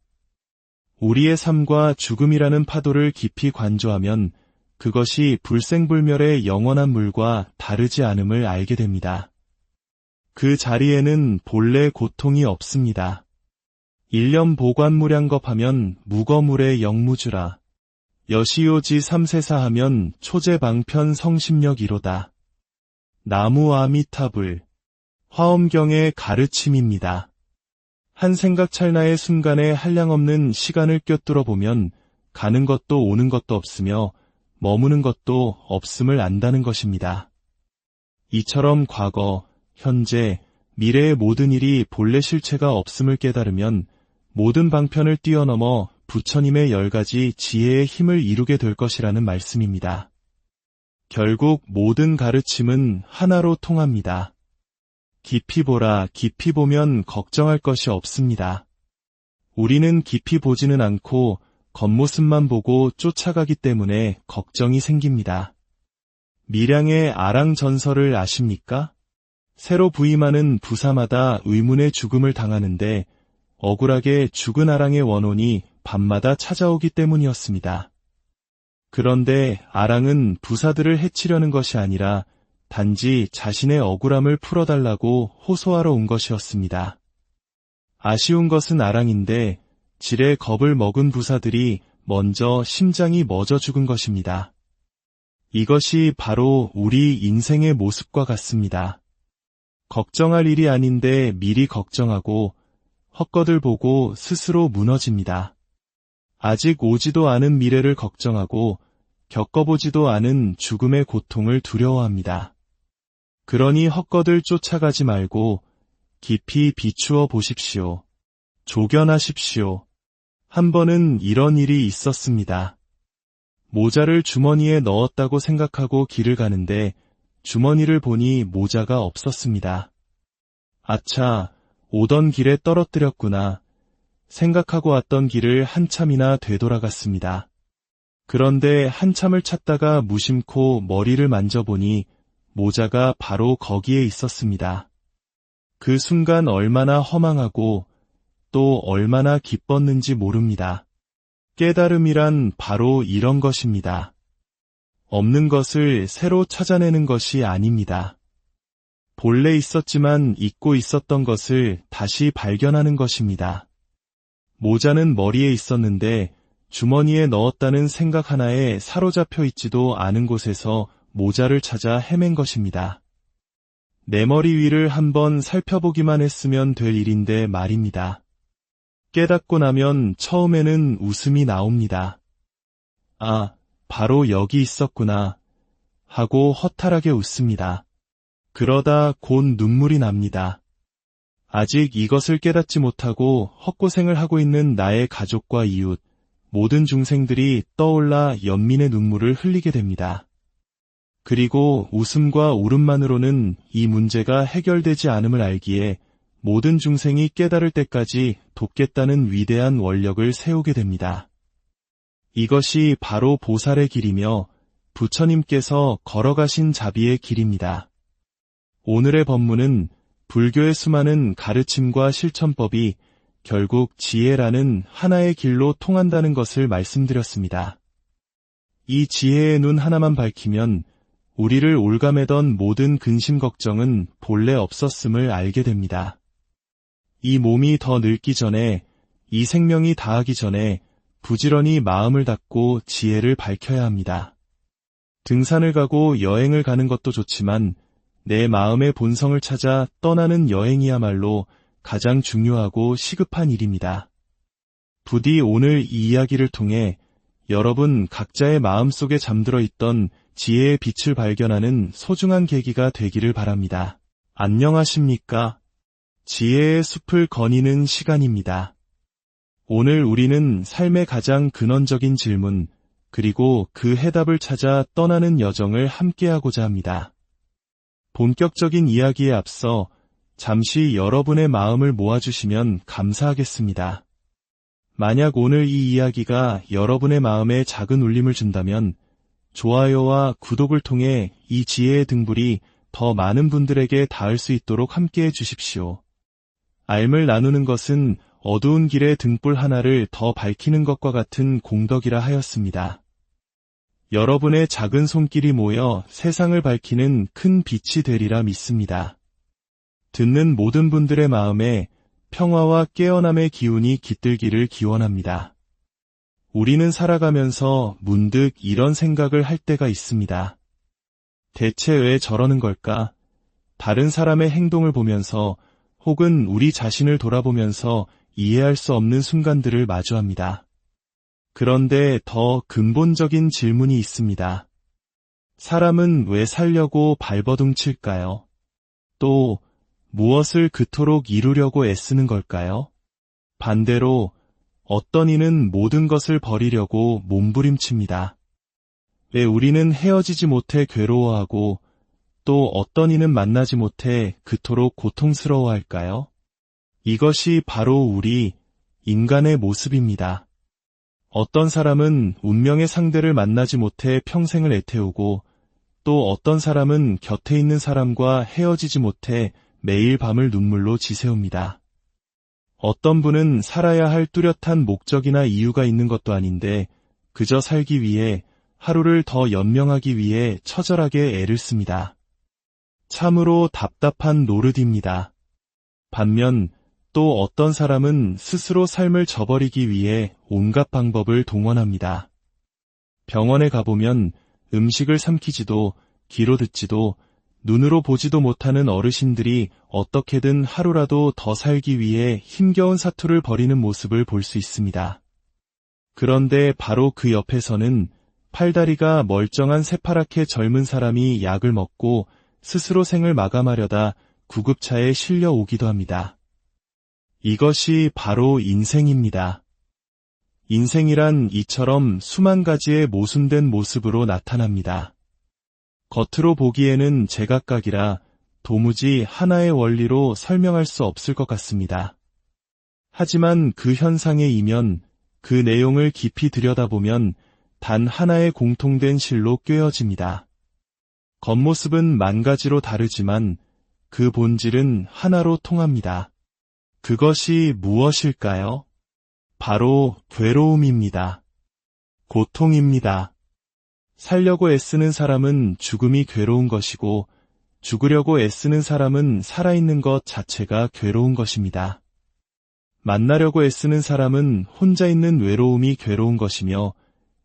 우리의 삶과 죽음이라는 파도를 깊이 관조하면 그것이 불생불멸의 영원한 물과 다르지 않음을 알게 됩니다. 그 자리에는 본래 고통이 없습니다. 일념 보관무량겁하면 무거물의 영무주라. 여시오지 삼세사하면 초제방편 성심력이로다. 나무 아미타불. 화엄경의 가르침입니다. 한 생각 찰나의 순간에 한량없는 시간을 꿰뚫어 보면 가는 것도 오는 것도 없으며 머무는 것도 없음을 안다는 것입니다. 이처럼 과거, 현재, 미래의 모든 일이 본래 실체가 없음을 깨달으면 모든 방편을 뛰어넘어 부처님의 10가지 지혜의 힘을 이루게 될 것이라는 말씀입니다. 결국 모든 가르침은 하나로 통합니다. 깊이 보라, 깊이 보면 걱정할 것이 없습니다. 우리는 깊이 보지는 않고 겉모습만 보고 쫓아가기 때문에 걱정이 생깁니다. 밀양의 아랑 전설을 아십니까? 새로 부임하는 부사마다 의문의 죽음을 당하는데 억울하게 죽은 아랑의 원혼이 밤마다 찾아오기 때문이었습니다. 그런데 아랑은 부사들을 해치려는 것이 아니라 단지 자신의 억울함을 풀어달라고 호소하러 온 것이었습니다. 아쉬운 것은 아랑인데 질에 겁을 먹은 부사들이 먼저 심장이 멎어 죽은 것입니다. 이것이 바로 우리 인생의 모습과 같습니다. 걱정할 일이 아닌데 미리 걱정하고 헛것을 보고 스스로 무너집니다. 아직 오지도 않은 미래를 걱정하고 겪어보지도 않은 죽음의 고통을 두려워합니다. 그러니 헛것을 쫓아가지 말고 깊이 비추어 보십시오. 조견하십시오. 한 번은 이런 일이 있었습니다. 모자를 주머니에 넣었다고 생각하고 길을 가는데 주머니를 보니 모자가 없었습니다. 아차, 오던 길에 떨어뜨렸구나. 생각하고 왔던 길을 한참이나 되돌아갔습니다. 그런데 한참을 찾다가 무심코 머리를 만져보니 모자가 바로 거기에 있었습니다. 그 순간 얼마나 허망하고 또 얼마나 기뻤는지 모릅니다. 깨달음이란 바로 이런 것입니다. 없는 것을 새로 찾아내는 것이 아닙니다. 본래 있었지만 잊고 있었던 것을 다시 발견하는 것입니다. 모자는 머리에 있었는데 주머니에 넣었다는 생각 하나에 사로잡혀 있지도 않은 곳에서 모자를 찾아 헤맨 것입니다. 내 머리 위를 한번 살펴보기만 했으면 될 일인데 말입니다. 깨닫고 나면 처음에는 웃음이 나옵니다. 아, 바로 여기 있었구나 하고 허탈하게 웃습니다. 그러다 곧 눈물이 납니다. 아직 이것을 깨닫지 못하고 헛고생을 하고 있는 나의 가족과 이웃, 모든 중생들이 떠올라 연민의 눈물을 흘리게 됩니다. 그리고 웃음과 울음만으로는 이 문제가 해결되지 않음을 알기에 모든 중생이 깨달을 때까지 돕겠다는 위대한 원력을 세우게 됩니다. 이것이 바로 보살의 길이며 부처님께서 걸어가신 자비의 길입니다. 오늘의 법문은 불교의 수많은 가르침과 실천법이 결국 지혜라는 하나의 길로 통한다는 것을 말씀드렸습니다. 이 지혜의 눈 하나만 밝히면 우리를 올가매던 모든 근심 걱정은 본래 없었음을 알게 됩니다. 이 몸이 더 늙기 전에, 이 생명이 다하기 전에 부지런히 마음을 닫고 지혜를 밝혀야 합니다. 등산을 가고 여행을 가는 것도 좋지만 내 마음의 본성을 찾아 떠나는 여행이야말로 가장 중요하고 시급한 일입니다. 부디 오늘 이 이야기를 통해 여러분 각자의 마음속에 잠들어 있던 지혜의 빛을 발견하는 소중한 계기가 되기를 바랍니다. 안녕하십니까? 지혜의 숲을 거니는 시간입니다. 오늘 우리는 삶의 가장 근원적인 질문, 그리고 그 해답을 찾아 떠나는 여정을 함께하고자 합니다. 본격적인 이야기에 앞서 잠시 여러분의 마음을 모아주시면 감사하겠습니다. 만약 오늘 이 이야기가 여러분의 마음에 작은 울림을 준다면 좋아요와 구독을 통해 이 지혜의 등불이 더 많은 분들에게 닿을 수 있도록 함께해 주십시오. 알을 나누는 것은 어두운 길의 등불 하나를 더 밝히는 것과 같은 공덕이라 하였습니다. 여러분의 작은 손길이 모여 세상을 밝히는 큰 빛이 되리라 믿습니다. 듣는 모든 분들의 마음에 평화와 깨어남의 기운이 깃들기를 기원합니다. 우리는 살아가면서 문득 이런 생각을 할 때가 있습니다. 대체 왜 저러는 걸까? 다른 사람의 행동을 보면서 혹은 우리 자신을 돌아보면서 이해할 수 없는 순간들을 마주합니다. 그런데 더 근본적인 질문이 있습니다. 사람은 왜 살려고 발버둥 칠까요? 또 무엇을 그토록 이루려고 애쓰는 걸까요? 반대로 어떤 이는 모든 것을 버리려고 몸부림칩니다. 왜 우리는 헤어지지 못해 괴로워하고 또 어떤 이는 만나지 못해 그토록 고통스러워할까요? 이것이 바로 우리 인간의 모습입니다. 어떤 사람은 운명의 상대를 만나지 못해 평생을 애태우고 또 어떤 사람은 곁에 있는 사람과 헤어지지 못해 매일 밤을 눈물로 지새웁니다. 어떤 분은 살아야 할 뚜렷한 목적이나 이유가 있는 것도 아닌데 그저 살기 위해 하루를 더 연명하기 위해 처절하게 애를 씁니다. 참으로 답답한 노릇입니다. 반면 또 어떤 사람은 스스로 삶을 저버리기 위해 온갖 방법을 동원합니다. 병원에 가보면 음식을 삼키지도 귀로 듣지도 눈으로 보지도 못하는 어르신들이 어떻게든 하루라도 더 살기 위해 힘겨운 사투를 벌이는 모습을 볼 수 있습니다. 그런데 바로 그 옆에서는 팔다리가 멀쩡한 새파랗게 젊은 사람이 약을 먹고 스스로 생을 마감하려다 구급차에 실려 오기도 합니다. 이것이 바로 인생입니다. 인생이란 이처럼 수만 가지의 모순된 모습으로 나타납니다. 겉으로 보기에는 제각각이라 도무지 하나의 원리로 설명할 수 없을 것 같습니다. 하지만 그 현상의 이면, 그 내용을 깊이 들여다보면 단 하나의 공통된 실로 꿰어집니다. 겉모습은 만 가지로 다르지만 그 본질은 하나로 통합니다. 그것이 무엇일까요? 바로 괴로움입니다. 고통입니다. 살려고 애쓰는 사람은 죽음이 괴로운 것이고 죽으려고 애쓰는 사람은 살아있는 것 자체가 괴로운 것입니다. 만나려고 애쓰는 사람은 혼자 있는 외로움이 괴로운 것이며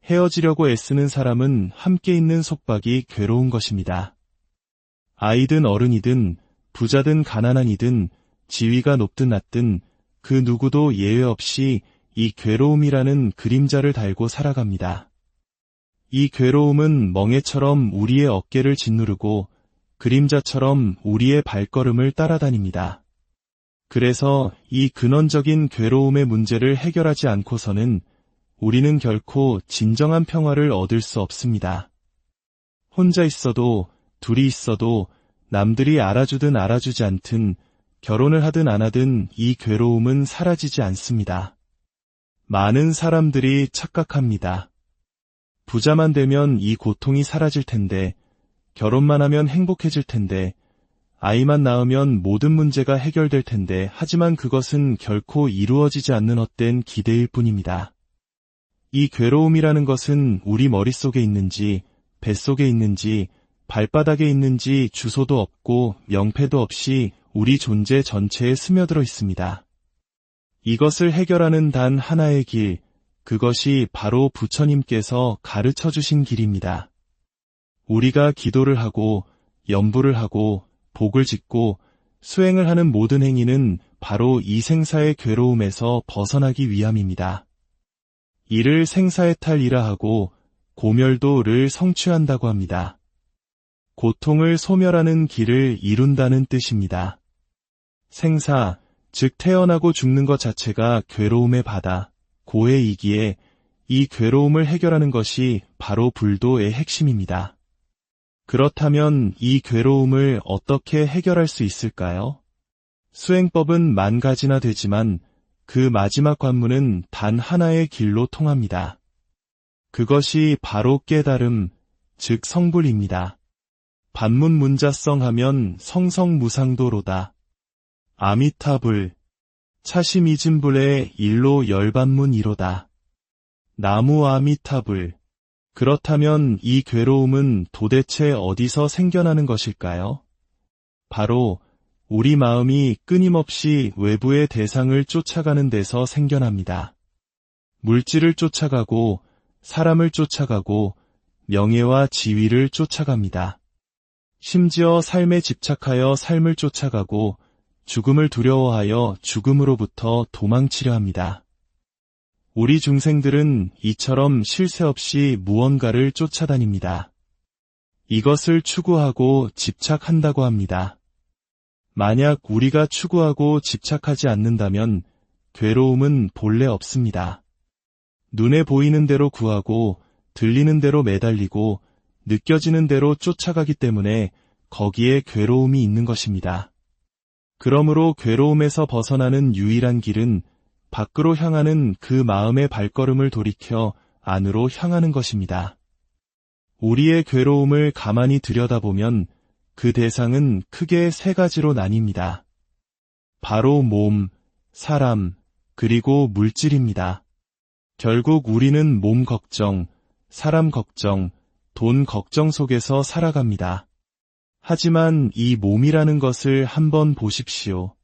헤어지려고 애쓰는 사람은 함께 있는 속박이 괴로운 것입니다. 아이든 어른이든 부자든 가난한 이든 지위가 높든 낮든 그 누구도 예외 없이 이 괴로움이라는 그림자를 달고 살아갑니다. 이 괴로움은 멍에처럼 우리의 어깨를 짓누르고 그림자처럼 우리의 발걸음을 따라다닙니다. 그래서 이 근원적인 괴로움의 문제를 해결하지 않고서는 우리는 결코 진정한 평화를 얻을 수 없습니다. 혼자 있어도 둘이 있어도 남들이 알아주든 알아주지 않든 결혼을 하든 안 하든 이 괴로움은 사라지지 않습니다. 많은 사람들이 착각합니다. 부자만 되면 이 고통이 사라질 텐데, 결혼만 하면 행복해질 텐데, 아이만 낳으면 모든 문제가 해결될 텐데, 하지만 그것은 결코 이루어지지 않는 헛된 기대일 뿐입니다. 이 괴로움이라는 것은 우리 머릿속에 있는지, 뱃속에 있는지, 발바닥에 있는지 주소도 없고 명패도 없이 우리 존재 전체에 스며들어 있습니다. 이것을 해결하는 단 하나의 길, 그것이 바로 부처님께서 가르쳐 주신 길입니다. 우리가 기도를 하고 염불을 하고 복을 짓고 수행을 하는 모든 행위는 바로 이 생사의 괴로움에서 벗어나기 위함입니다. 이를 생사해탈이라 하고 고멸도를 성취한다고 합니다. 고통을 소멸하는 길을 이룬다는 뜻입니다. 생사, 즉 태어나고 죽는 것 자체가 괴로움의 바다, 고해이기에 이 괴로움을 해결하는 것이 바로 불도의 핵심입니다. 그렇다면 이 괴로움을 어떻게 해결할 수 있을까요? 수행법은 만 가지나 되지만 그 마지막 관문은 단 하나의 길로 통합니다. 그것이 바로 깨달음, 즉 성불입니다. 반문 문자성 하면 성성무상도로다. 아미타불, 차심이진불의 일로 열반문이로다. 나무 아미타불. 그렇다면 이 괴로움은 도대체 어디서 생겨나는 것일까요? 바로 우리 마음이 끊임없이 외부의 대상을 쫓아가는 데서 생겨납니다. 물질을 쫓아가고 사람을 쫓아가고 명예와 지위를 쫓아갑니다. 심지어 삶에 집착하여 삶을 쫓아가고 죽음을 두려워하여 죽음으로부터 도망치려 합니다. 우리 중생들은 이처럼 쉴 새 없이 무언가를 쫓아다닙니다. 이것을 추구하고 집착한다고 합니다. 만약 우리가 추구하고 집착하지 않는다면 괴로움은 본래 없습니다. 눈에 보이는 대로 구하고 들리는 대로 매달리고 느껴지는 대로 쫓아가기 때문에 거기에 괴로움이 있는 것입니다. 그러므로 괴로움에서 벗어나는 유일한 길은 밖으로 향하는 그 마음의 발걸음을 돌이켜 안으로 향하는 것입니다. 우리의 괴로움을 가만히 들여다보면 그 대상은 크게 세 가지로 나뉩니다. 바로 몸, 사람, 그리고 물질입니다. 결국 우리는 몸 걱정, 사람 걱정, 돈 걱정 속에서 살아갑니다. 하지만 이 몸이라는 것을 한번 보십시오.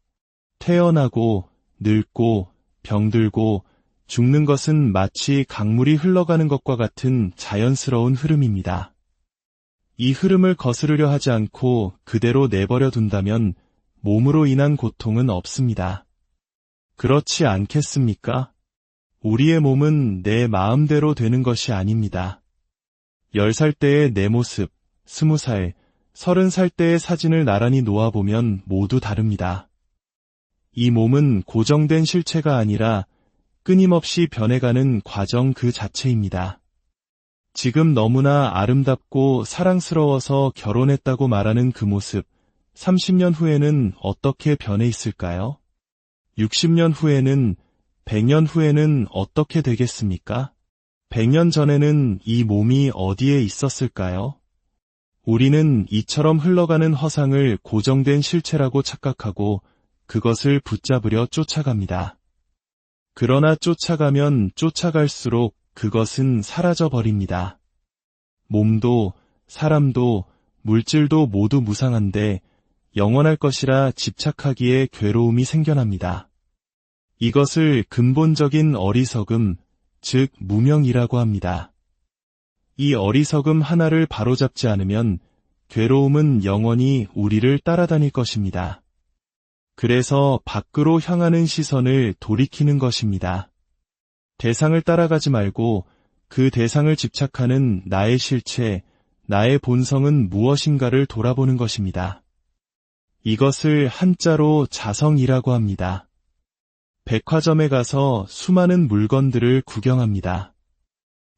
태어나고, 늙고, 병들고, 죽는 것은 마치 강물이 흘러가는 것과 같은 자연스러운 흐름입니다. 이 흐름을 거스르려 하지 않고 그대로 내버려 둔다면 몸으로 인한 고통은 없습니다. 그렇지 않겠습니까? 우리의 몸은 내 마음대로 되는 것이 아닙니다. 10살 때의 내 모습, 20살, 30살 때의 사진을 나란히 놓아보면 모두 다릅니다. 이 몸은 고정된 실체가 아니라 끊임없이 변해가는 과정 그 자체입니다. 지금 너무나 아름답고 사랑스러워서 결혼했다고 말하는 그 모습, 30년 후에는 어떻게 변해 있을까요? 60년 후에는, 100년 후에는 어떻게 되겠습니까? 100년 전에는 이 몸이 어디에 있었을까요? 우리는 이처럼 흘러가는 허상을 고정된 실체라고 착각하고 그것을 붙잡으려 쫓아갑니다. 그러나 쫓아가면 쫓아갈수록 그것은 사라져버립니다. 몸도, 사람도, 물질도 모두 무상한데 영원할 것이라 집착하기에 괴로움이 생겨납니다. 이것을 근본적인 어리석음, 즉 무명이라고 합니다. 이 어리석음 하나를 바로잡지 않으면 괴로움은 영원히 우리를 따라다닐 것입니다. 그래서 밖으로 향하는 시선을 돌이키는 것입니다. 대상을 따라가지 말고 그 대상을 집착하는 나의 실체, 나의 본성은 무엇인가를 돌아보는 것입니다. 이것을 한자로 자성이라고 합니다. 백화점에 가서 수많은 물건들을 구경합니다.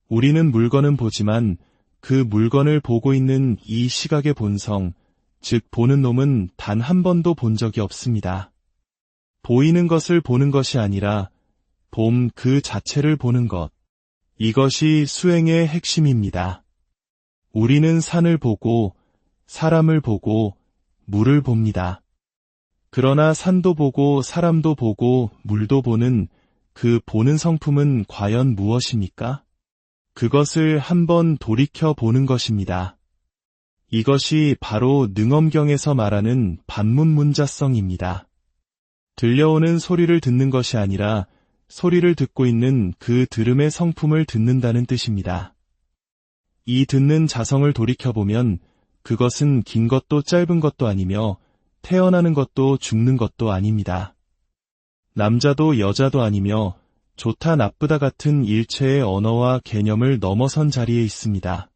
우리는 물건은 보지만 그 물건을 보고 있는 이 시각의 본성, 즉 보는 놈은 단 한 번도 본 적이 없습니다. 보이는 것을 보는 것이 아니라 봄 그 자체를 보는 것. 이것이 수행의 핵심입니다. 우리는 산을 보고 사람을 보고 물을 봅니다. 그러나 산도 보고 사람도 보고 물도 보는 그 보는 성품은 과연 무엇입니까? 그것을 한번 돌이켜 보는 것입니다. 이것이 바로 능엄경에서 말하는 반문문자성입니다. 들려오는 소리를 듣는 것이 아니라 소리를 듣고 있는 그 들음의 성품을 듣는다는 뜻입니다. 이 듣는 자성을 돌이켜보면 그것은 긴 것도 짧은 것도 아니며 태어나는 것도 죽는 것도 아닙니다. 남자도 여자도 아니며 좋다 나쁘다 같은 일체의 언어와 개념을 넘어선 자리에 있습니다.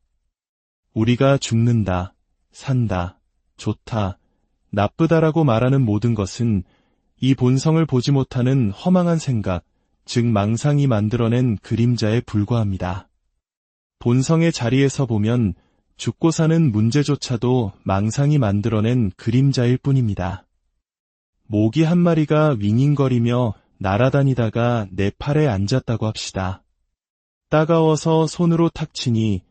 우리가 죽는다, 산다, 좋다, 나쁘다라고 말하는 모든 것은 이 본성을 보지 못하는 허망한 생각, 즉 망상이 만들어낸 그림자에 불과합니다. 본성의 자리에서 보면 죽고 사는 문제조차도 망상이 만들어낸 그림자일 뿐입니다. 모기 한 마리가 윙윙거리며 날아다니다가 내 팔에 앉았다고 합시다. 따가워서 손으로 탁 치니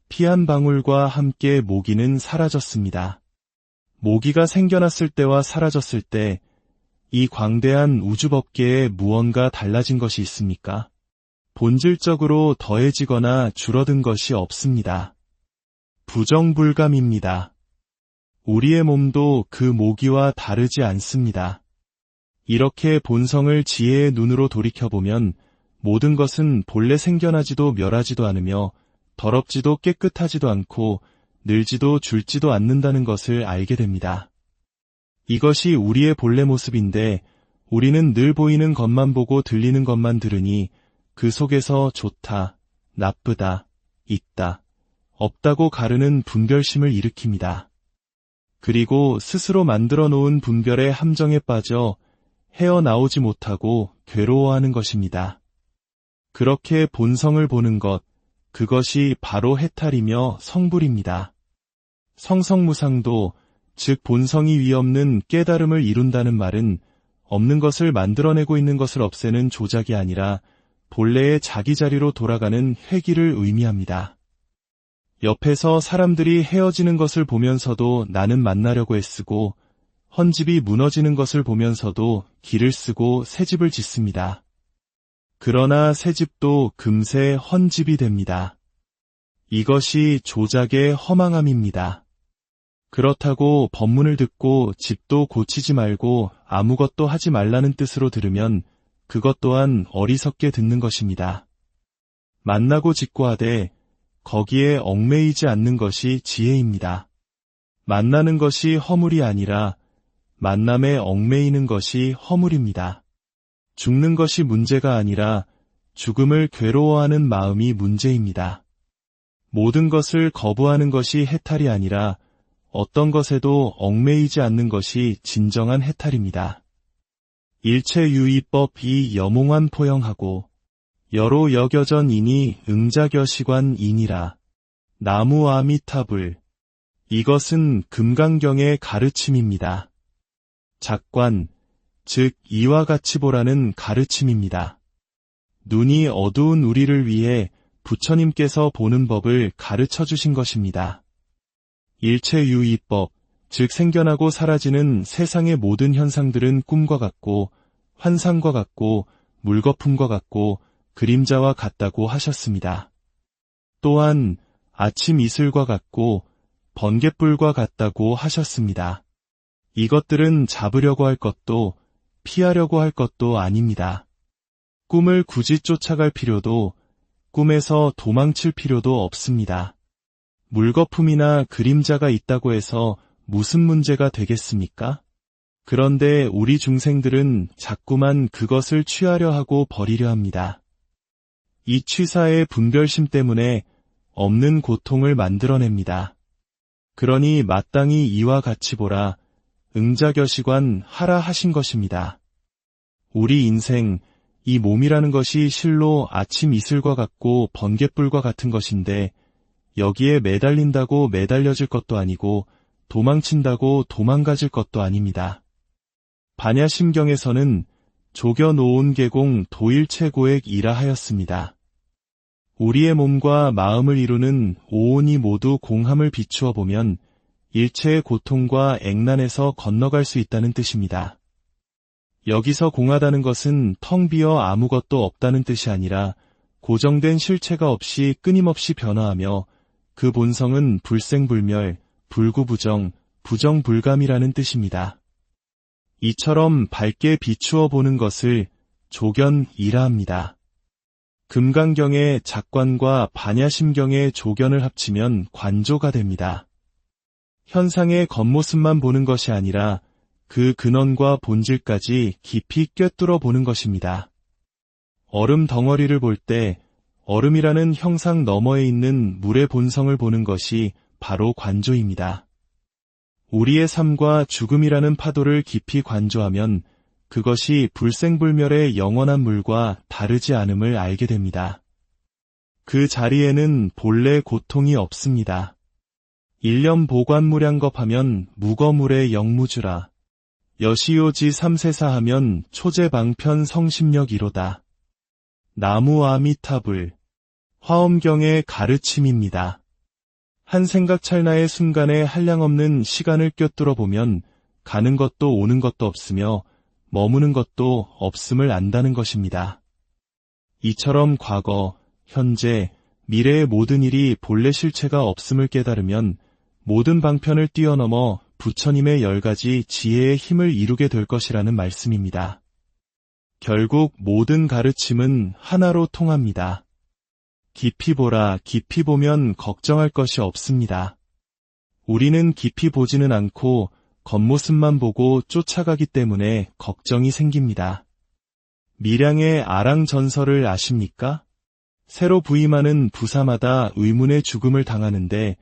피 한 방울과 함께 모기는 사라졌습니다. 모기가 생겨났을 때와 사라졌을 때 이 광대한 우주법계에 무언가 달라진 것이 있습니까? 본질적으로 더해지거나 줄어든 것이 없습니다. 부정불감입니다. 우리의 몸도 그 모기와 다르지 않습니다. 이렇게 본성을 지혜의 눈으로 돌이켜보면 모든 것은 본래 생겨나지도 멸하지도 않으며 더럽지도 깨끗하지도 않고 늘지도 줄지도 않는다는 것을 알게 됩니다. 이것이 우리의 본래 모습인데 우리는 늘 보이는 것만 보고 들리는 것만 들으니 그 속에서 좋다, 나쁘다, 있다, 없다고 가르는 분별심을 일으킵니다. 그리고 스스로 만들어 놓은 분별의 함정에 빠져 헤어나오지 못하고 괴로워하는 것입니다. 그렇게 본성을 보는 것, 그것이 바로 해탈이며 성불입니다. 성성무상도, 즉 본성이 위없는 깨달음을 이룬다는 말은 없는 것을 만들어내고 있는 것을 없애는 조작이 아니라 본래의 자기 자리로 돌아가는 회귀를 의미합니다. 옆에서 사람들이 헤어지는 것을 보면서도 나는 만나려고 애쓰고, 헌집이 무너지는 것을 보면서도 길을 쓰고 새 집을 짓습니다. 그러나 새 집도 금세 헌집이 됩니다. 이것이 조작의 허망함입니다. 그렇다고 법문을 듣고 집도 고치지 말고 아무것도 하지 말라는 뜻으로 들으면 그것 또한 어리석게 듣는 것입니다. 만나고 짓고 하되 거기에 얽매이지 않는 것이 지혜입니다. 만나는 것이 허물이 아니라 만남에 얽매이는 것이 허물입니다. 죽는 것이 문제가 아니라 죽음을 괴로워하는 마음이 문제입니다. 모든 것을 거부하는 것이 해탈이 아니라 어떤 것에도 얽매이지 않는 것이 진정한 해탈입니다. 일체유의법이 여몽한 포영하고 여로 여겨전이니 응자겨시관이니라. 나무 아미타불. 이것은 금강경의 가르침입니다. 작관, 즉 이와 같이 보라는 가르침입니다. 눈이 어두운 우리를 위해 부처님께서 보는 법을 가르쳐 주신 것입니다. 일체유의법, 즉 생겨나고 사라지는 세상의 모든 현상들은 꿈과 같고 환상과 같고 물거품과 같고 그림자와 같다고 하셨습니다. 또한 아침 이슬과 같고 번갯불과 같다고 하셨습니다. 이것들은 잡으려고 할 것도 피하려고 할 것도 아닙니다. 꿈을 굳이 쫓아갈 필요도 꿈에서 도망칠 필요도 없습니다. 물거품이나 그림자가 있다고 해서 무슨 문제가 되겠습니까? 그런데 우리 중생들은 자꾸만 그것을 취하려 하고 버리려 합니다. 이 취사의 분별심 때문에 없는 고통을 만들어냅니다. 그러니 마땅히 이와 같이 보라, 응자겨시관 하라 하신 것입니다. 우리 인생, 이 몸이라는 것이 실로 아침 이슬과 같고 번갯불과 같은 것인데 여기에 매달린다고 매달려질 것도 아니고 도망친다고 도망가질 것도 아닙니다. 반야심경에서는 조겨놓은 계공 도일체고액이라 하였습니다. 우리의 몸과 마음을 이루는 오온이 모두 공함을 비추어 보면 일체의 고통과 액난에서 건너갈 수 있다는 뜻입니다. 여기서 공하다는 것은 텅 비어 아무것도 없다는 뜻이 아니라 고정된 실체가 없이 끊임없이 변화하며 그 본성은 불생불멸, 불구부정, 부정불감이라는 뜻입니다. 이처럼 밝게 비추어 보는 것을 조견이라 합니다. 금강경의 작관과 반야심경의 조견을 합치면 관조가 됩니다. 현상의 겉모습만 보는 것이 아니라 그 근원과 본질까지 깊이 꿰뚫어 보는 것입니다. 얼음 덩어리를 볼 때 얼음이라는 형상 너머에 있는 물의 본성을 보는 것이 바로 관조입니다. 우리의 삶과 죽음이라는 파도를 깊이 관조하면 그것이 불생불멸의 영원한 물과 다르지 않음을 알게 됩니다. 그 자리에는 본래 고통이 없습니다. 일념 보관무량겁하면 무거물의 영무주라. 여시오지 삼세사하면 초제방편 성심력이로다. 나무 아미타불. 화엄경의 가르침입니다. 한 생각 찰나의 순간에 한량없는 시간을 꿰뚫어 보면 가는 것도 오는 것도 없으며 머무는 것도 없음을 안다는 것입니다. 이처럼 과거, 현재, 미래의 모든 일이 본래 실체가 없음을 깨달으면 모든 방편을 뛰어넘어 부처님의 10가지 지혜의 힘을 이루게 될 것이라는 말씀입니다. 결국 모든 가르침은 하나로 통합니다. 깊이 보라, 깊이 보면 걱정할 것이 없습니다. 우리는 깊이 보지는 않고 겉모습만 보고 쫓아가기 때문에 걱정이 생깁니다. 밀양의 아랑 전설을 아십니까? 새로 부임하는 부사마다 의문의 죽음을 당하는데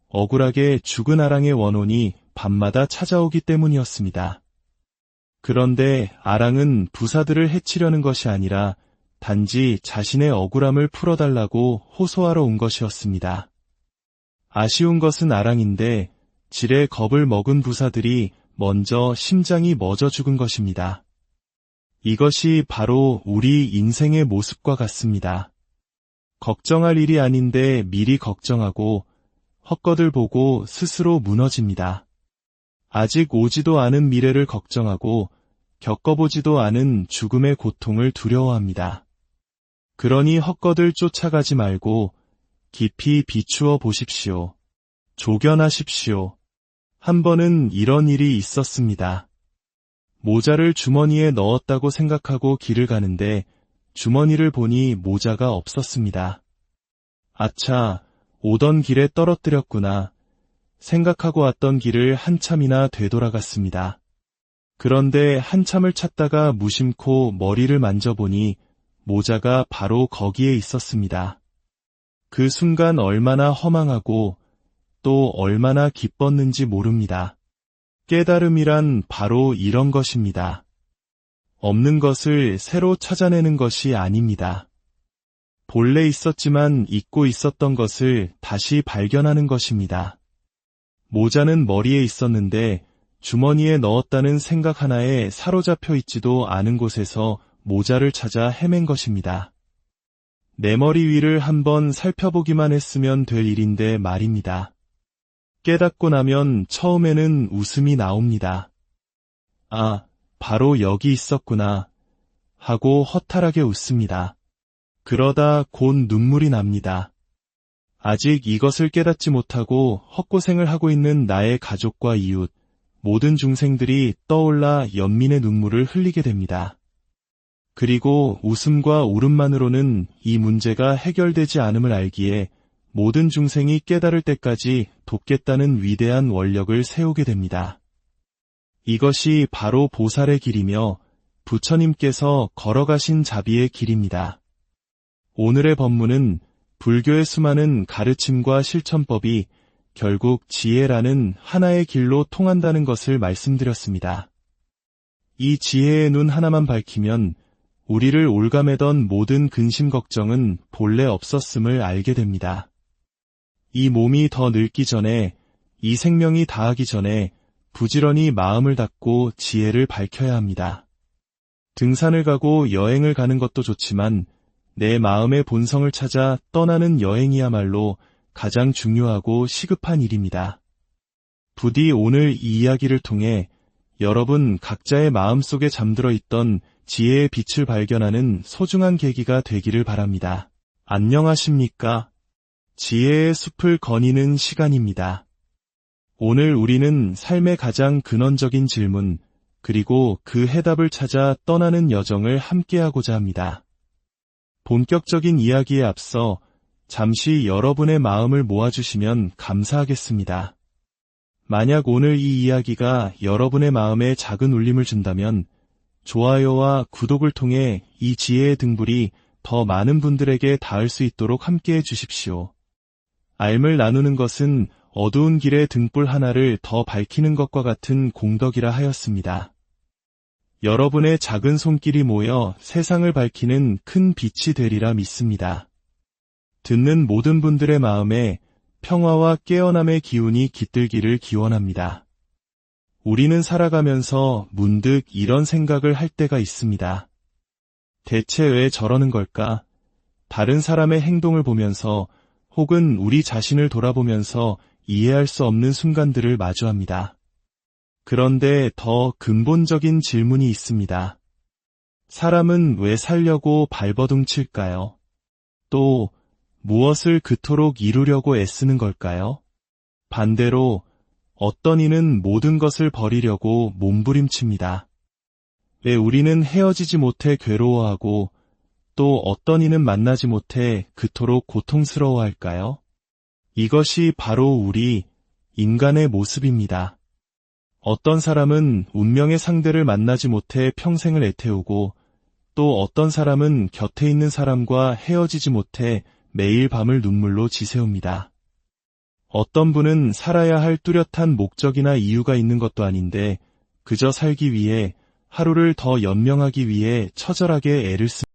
억울하게 죽은 아랑의 원혼이 밤마다 찾아오기 때문이었습니다. 그런데 아랑은 부사들을 해치려는 것이 아니라 단지 자신의 억울함을 풀어달라고 호소하러 온 것이었습니다. 아쉬운 것은 아랑인데 질에 겁을 먹은 부사들이 먼저 심장이 멎어 죽은 것입니다. 이것이 바로 우리 인생의 모습과 같습니다. 걱정할 일이 아닌데 미리 걱정하고 헛것을 보고 스스로 무너집니다. 아직 오지도 않은 미래를 걱정하고 겪어보지도 않은 죽음의 고통을 두려워합니다. 그러니 헛것을 쫓아가지 말고 깊이 비추어 보십시오. 조견하십시오. 한 번은 이런 일이 있었습니다. 모자를 주머니에 넣었다고 생각하고 길을 가는데 주머니를 보니 모자가 없었습니다. 아차, 오던 길에 떨어뜨렸구나 생각하고 왔던 길을 한참이나 되돌아갔습니다. 그런데 한참을 찾다가 무심코 머리를 만져보니 모자가 바로 거기에 있었습니다. 그 순간 얼마나 허망하고 또 얼마나 기뻤는지 모릅니다. 깨달음이란 바로 이런 것입니다. 없는 것을 새로 찾아내는 것이 아닙니다. 본래 있었지만 잊고 있었던 것을 다시 발견하는 것입니다. 모자는 머리에 있었는데 주머니에 넣었다는 생각 하나에 사로잡혀 있지도 않은 곳에서 모자를 찾아 헤맨 것입니다. 내 머리 위를 한번 살펴보기만 했으면 될 일인데 말입니다. 깨닫고 나면 처음에는 웃음이 나옵니다. 아, 바로 여기 있었구나 하고 허탈하게 웃습니다. 그러다 곧 눈물이 납니다. 아직 이것을 깨닫지 못하고 헛고생을 하고 있는 나의 가족과 이웃, 모든 중생들이 떠올라 연민의 눈물을 흘리게 됩니다. 그리고 웃음과 울음만으로는 이 문제가 해결되지 않음을 알기에 모든 중생이 깨달을 때까지 돕겠다는 위대한 원력을 세우게 됩니다. 이것이 바로 보살의 길이며 부처님께서 걸어가신 자비의 길입니다. 오늘의 법문은 불교의 수많은 가르침과 실천법이 결국 지혜라는 하나의 길로 통한다는 것을 말씀드렸습니다. 이 지혜의 눈 하나만 밝히면 우리를 올가매던 모든 근심 걱정은 본래 없었음을 알게 됩니다. 이 몸이 더 늙기 전에, 이 생명이 다하기 전에 부지런히 마음을 닫고 지혜를 밝혀야 합니다. 등산을 가고 여행을 가는 것도 좋지만 내 마음의 본성을 찾아 떠나는 여행이야말로 가장 중요하고 시급한 일입니다. 부디 오늘 이 이야기를 통해 여러분 각자의 마음속에 잠들어 있던 지혜의 빛을 발견하는 소중한 계기가 되기를 바랍니다. 안녕하십니까? 지혜의 숲을 거니는 시간입니다. 오늘 우리는 삶의 가장 근원적인 질문, 그리고 그 해답을 찾아 떠나는 여정을 함께하고자 합니다. 본격적인 이야기에 앞서 잠시 여러분의 마음을 모아주시면 감사하겠습니다. 만약 오늘 이 이야기가 여러분의 마음에 작은 울림을 준다면 좋아요와 구독을 통해 이 지혜의 등불이 더 많은 분들에게 닿을 수 있도록 함께해 주십시오. 알을 나누는 것은 어두운 길의 등불 하나를 더 밝히는 것과 같은 공덕이라 하였습니다. 여러분의 작은 손길이 모여 세상을 밝히는 큰 빛이 되리라 믿습니다. 듣는 모든 분들의 마음에 평화와 깨어남의 기운이 깃들기를 기원합니다. 우리는 살아가면서 문득 이런 생각을 할 때가 있습니다. 대체 왜 저러는 걸까? 다른 사람의 행동을 보면서 혹은 우리 자신을 돌아보면서 이해할 수 없는 순간들을 마주합니다. 그런데 더 근본적인 질문이 있습니다. 사람은 왜 살려고 발버둥 칠까요? 또 무엇을 그토록 이루려고 애쓰는 걸까요? 반대로 어떤 이는 모든 것을 버리려고 몸부림칩니다. 왜 우리는 헤어지지 못해 괴로워하고 또 어떤 이는 만나지 못해 그토록 고통스러워할까요? 이것이 바로 우리 인간의 모습입니다. 어떤 사람은 운명의 상대를 만나지 못해 평생을 애태우고 또 어떤 사람은 곁에 있는 사람과 헤어지지 못해 매일 밤을 눈물로 지새웁니다. 어떤 분은 살아야 할 뚜렷한 목적이나 이유가 있는 것도 아닌데 그저 살기 위해 하루를 더 연명하기 위해 처절하게 애를 씁니다.